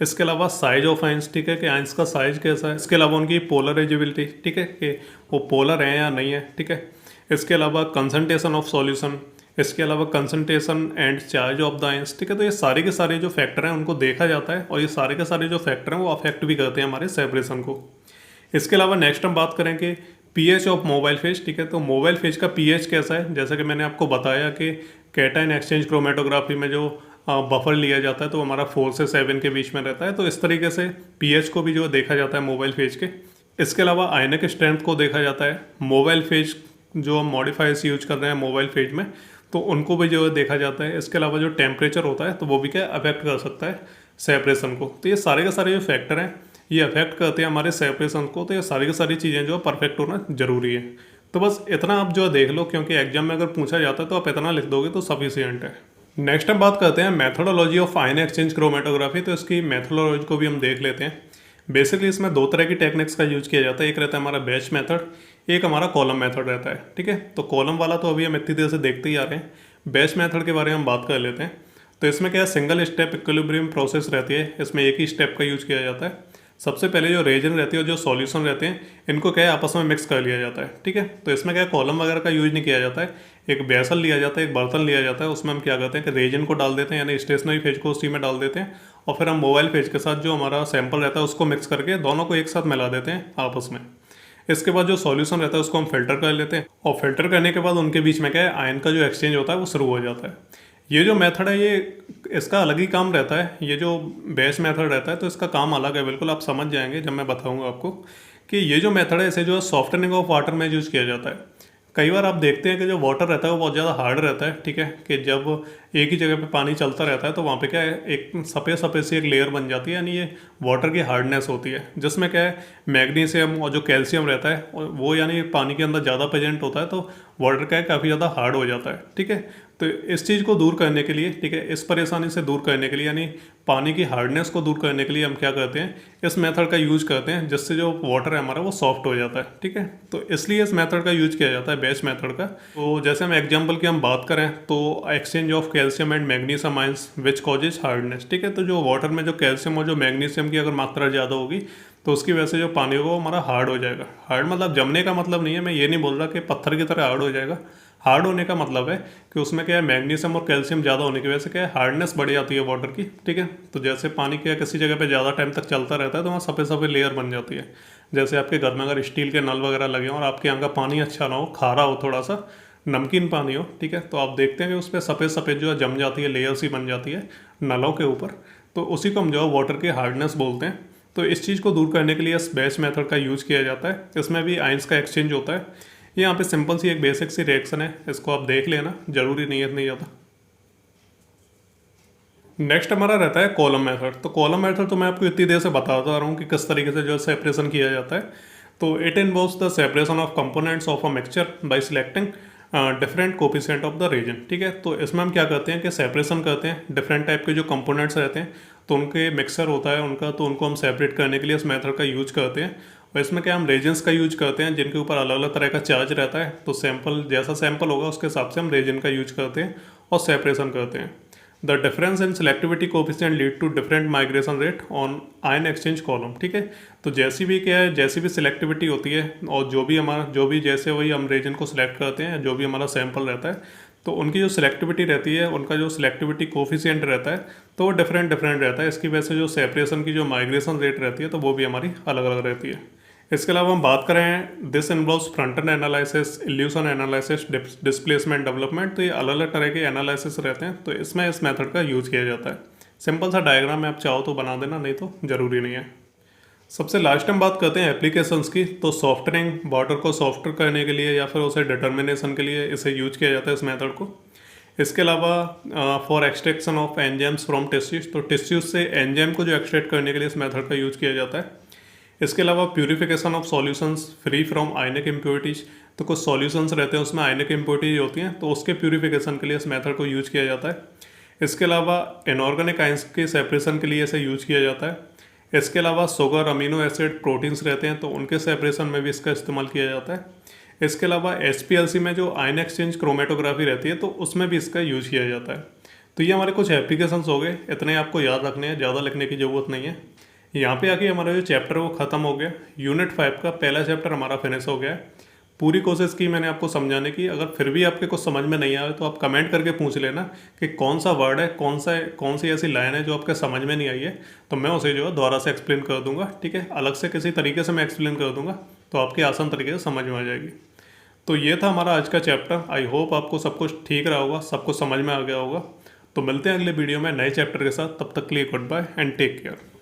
इसके अलावा साइज ऑफ आयंस, ठीक है, कि आयंस का साइज कैसा है। इसके अलावा उनकी पोलराइजेबिलिटी, ठीक है, कि वो पोलर हैं या नहीं है। ठीक है, इसके अलावा कंसंट्रेशन ऑफ सॉल्यूशन, इसके अलावा concentration and charge of the ions. ठीक है, तो ये सारे के सारे जो फैक्टर हैं उनको देखा जाता है और ये सारे के सारे जो फैक्टर हैं वो अफेक्ट भी करते हैं हमारे सेपरेशन को। इसके अलावा नेक्स्ट हम बात करें कि पीएच ऑफ मोबाइल फेज। ठीक है, तो मोबाइल फेज का पीएच कैसा है। जैसा कि मैंने आपको बताया कि कैटायन एक्सचेंज क्रोमेटोग्राफी में जो बफर लिया जाता है तो हमारा 4 से 7 के बीच में रहता है। तो इस तरीके से पीएच को भी जो देखा जाता है मोबाइल फेज के। इसके अलावा आयनिक स्ट्रेंथ को देखा जाता है। मोबाइल फेज जो हम मॉडिफायर्स यूज कर रहे हैं मोबाइल फेज में तो उनको भी जो है देखा जाता है। इसके अलावा जो टेम्परेचर होता है तो वो भी क्या अफेक्ट कर सकता है सेपरेशन को। तो ये सारे के सारे जो फैक्टर हैं ये अफेक्ट करते हैं हमारे सेपरेशन को। तो ये सारी की सारी चीज़ें जो है परफेक्ट होना जरूरी है। तो बस इतना आप जो है देख लो, क्योंकि एग्जाम में अगर पूछा जाता है तो आप इतना लिख दोगे तो सफिशियंट है। नेक्स्ट हम बात करते हैं methodology of ion exchange chromatography. तो इसकी मेथोडोलॉजी को भी हम देख लेते हैं। बेसिकली इसमें दो तरह की टेक्निक्स का यूज किया जाता है। एक रहता है हमारा बैच मेथड, एक हमारा कॉलम मेथड रहता है। ठीक है, तो कॉलम वाला तो अभी हम इतनी देर से देखते ही आ रहे हैं। बैच मेथड के बारे में हम बात कर लेते हैं। तो इसमें क्या है सिंगल स्टेप इक्विलिब्रियम प्रोसेस रहती है। इसमें एक ही स्टेप का यूज किया जाता है। सबसे पहले जो रेजन रहती है और जो सॉल्यूशन रहते हैं इनको क्या है आपस में मिक्स कर लिया जाता है। ठीक है, तो इसमें क्या है कॉलम वगैरह का यूज नहीं किया जाता है। एक बेसल लिया जाता है, एक बर्तन लिया जाता है, उसमें हम क्या करते हैं कि रेजन को डाल देते हैं, यानी स्टेशनरी फेज को उसी में डाल देते हैं और फिर हम मोबाइल फेज के साथ जो हमारा सैंपल रहता है उसको मिक्स करके दोनों को एक साथ मिला देते हैं आपस में। इसके बाद जो सॉल्यूशन रहता है उसको हम फिल्टर कर लेते हैं और फिल्टर करने के बाद उनके बीच में क्या है आयन का जो एक्सचेंज होता है वो शुरू हो जाता है। ये जो मेथड है ये इसका अलग ही काम रहता है। ये जो बेस मेथड रहता है तो इसका काम अलग है, बिल्कुल आप समझ जाएंगे जब मैं बताऊंगा आपको कि ये जो मेथड है इसे जो है सॉफ्टनिंग ऑफ वाटर में यूज़ किया जाता है। कई बार आप देखते हैं कि जो वाटर रहता है वो बहुत ज़्यादा हार्ड रहता है। ठीक है, कि जब एक ही जगह पे पानी चलता रहता है तो वहाँ पे क्या है एक सफ़ेद सफ़ेद सी एक लेयर बन जाती है, यानी ये वाटर की हार्डनेस होती है, जिसमें क्या है मैग्नीशियम और जो कैल्शियम रहता है वो यानी पानी के अंदर ज़्यादा प्रेजेंट होता है तो वाटर क्या है काफ़ी ज़्यादा हार्ड हो जाता है। ठीक है, तो इस चीज़ को दूर करने के लिए, ठीक है, इस परेशानी से दूर करने के लिए यानी पानी की हार्डनेस को दूर करने के लिए हम क्या करते हैं इस मेथड का यूज करते हैं, जिससे जो वाटर है हमारा वो सॉफ्ट हो जाता है। ठीक है, तो इसलिए इस मेथड का यूज किया जाता है बेस मेथड का। तो जैसे हम एग्जांपल की हम बात करें तो exchange of calcium and magnesium ions which causes hardness. ठीक है, तो जो वाटर में जो कैल्शियम और जो मैग्नीशियम की अगर मात्रा ज़्यादा होगी तो उसकी वजह से जो पानी होगा वो हमारा हार्ड हो जाएगा। हार्ड मतलब जमने का मतलब नहीं है, मैं ये नहीं बोल रहा कि पत्थर की तरह हार्ड हो जाएगा। हार्ड होने का मतलब है कि उसमें क्या है मैग्नीशियम और कैल्शियम ज़्यादा होने की वजह से क्या है हार्डनेस बढ़ जाती है वाटर की। ठीक है, तो जैसे पानी क्या किसी जगह पे ज़्यादा टाइम तक चलता रहता है तो वहाँ सफ़ेद सफ़ेद लेयर बन जाती है। जैसे आपके घर में अगर स्टील के नल वगैरह लगे हों और आपके यहाँ का पानी अच्छा ना हो, खारा हो, थोड़ा सा नमकीन पानी हो, ठीक है, तो आप देखते हैं कि उस पर सफ़ेद सफ़ेद जो है जम जाती है, लेयर सी बन जाती है नलों के ऊपर। तो उसी को हम जो है वाटर की हार्डनेस बोलते हैं। तो इस चीज़ को दूर करने के लिए इस बेस मेथड का यूज़ किया जाता है। इसमें भी आयंस का एक्सचेंज होता है। ये यहाँ पे सिंपल सी एक बेसिक सी रिएक्शन है, इसको आप देख लेना, जरूरी नहीं है इतनी ज़्यादा। नेक्स्ट हमारा रहता है कॉलम मेथड। तो कॉलम मेथड तो मैं आपको इतनी देर से बताता रहा हूँ कि किस तरीके से जो है सेपरेशन किया जाता है। तो it involves the separation of components of a mixture by selecting different coefficient of the region. ठीक है, तो इसमें हम क्या करते हैं कि सेपरेशन करते हैं डिफरेंट टाइप के जो कंपोनेंट्स रहते हैं तो उनके मिक्सर होता है उनका, तो उनको हम सेपरेट करने के लिए इस मेथड का यूज करते हैं और इसमें क्या हम रेजेंस का यूज करते हैं जिनके ऊपर अलग अलग तरह का चार्ज रहता है। तो सैंपल जैसा सैंपल होगा उसके हिसाब से हम रेजेंट का यूज करते हैं और सेपरेशन करते हैं। The difference in selectivity coefficient lead to different migration rate on ion exchange column. ठीक है, तो जैसी भी क्या है, जैसी भी सिलेक्टिविटी होती है और जो भी जैसे वही हम रेजन को सिलेक्ट करते हैं, जो भी हमारा सैंपल रहता है, तो उनकी जो सिलेक्टिविटी रहती है, उनका जो सिलेक्टिविटी कोफिशिएंट रहता है, तो वो डिफरेंट डिफरेंट रहता है। इसकी वजह से जो सेपरेशन की जो माइग्रेशन रेट रहती है तो वो भी हमारी अलग अलग रहती है। इसके अलावा हम बात करें, this involves front end analysis, evolution analysis, displacement development. तो ये अलग अलग तरह के एनालिसिस रहते हैं, तो इसमें इस मेथड का यूज़ किया जाता है। सिंपल सा डायग्राम है, आप चाहो तो बना देना, नहीं तो ज़रूरी नहीं है। सबसे लास्ट हम बात करते हैं एप्लीकेशंस की। तो सॉफ्टनिंग, वाटर को सॉफ्टर करने के लिए या फिर उसे डिटर्मिनेशन के लिए इसे यूज किया जाता है इस मेथड को। इसके अलावा for extraction of enzymes from tissues, तो टिश्यूज से एंजाइम को जो एक्सट्रैक्ट करने के लिए इस मेथड का यूज किया जाता है। इसके अलावा purification of solutions free from ionic impurities, तो कुछ सॉल्यूशंस रहते हैं उसमें आयनिक इम्प्योरिटीज होती हैं, तो उसके प्यूरिफिकेशन के लिए इस मेथड को यूज किया जाता है। इसके अलावा इनऑर्गेनिक आयंस के सेपरेशन के लिए इसे यूज किया जाता है। इसके अलावा शुगर, अमीनो एसिड, प्रोटीन्स रहते हैं, तो उनके सेपरेशन में भी इसका इस्तेमाल किया जाता है। इसके अलावा HPLC में जो आयन एक्सचेंज क्रोमेटोग्राफी रहती है, तो उसमें भी इसका यूज किया जाता है। तो ये हमारे कुछ एप्लीकेशंस हो गए, इतने आपको याद रखने हैं, ज़्यादा लिखने की ज़रूरत नहीं है। यहाँ पे आके हमारा जो चैप्टर है वो ख़त्म हो गया। यूनिट 5 का पहला चैप्टर हमारा फिनिश हो गया है। पूरी कोशिश की मैंने आपको समझाने की। अगर फिर भी आपके कुछ समझ में नहीं आए तो आप कमेंट करके पूछ लेना कि कौन सा वर्ड है, कौन सी ऐसी लाइन है जो आपके समझ में नहीं आई है, तो मैं उसे जो है दोबारा से एक्सप्लेन कर दूंगा। ठीक है, अलग से किसी तरीके से मैं एक्सप्लेन कर दूंगा तो आपके आसान तरीके से समझ में आ जाएगी। तो ये था हमारा आज का चैप्टर। आई होप आपको सब कुछ ठीक रहा होगा, सब कुछ समझ में आ गया होगा। तो मिलते हैं अगले वीडियो में नए चैप्टर के साथ। तब तक के लिए goodbye and take care.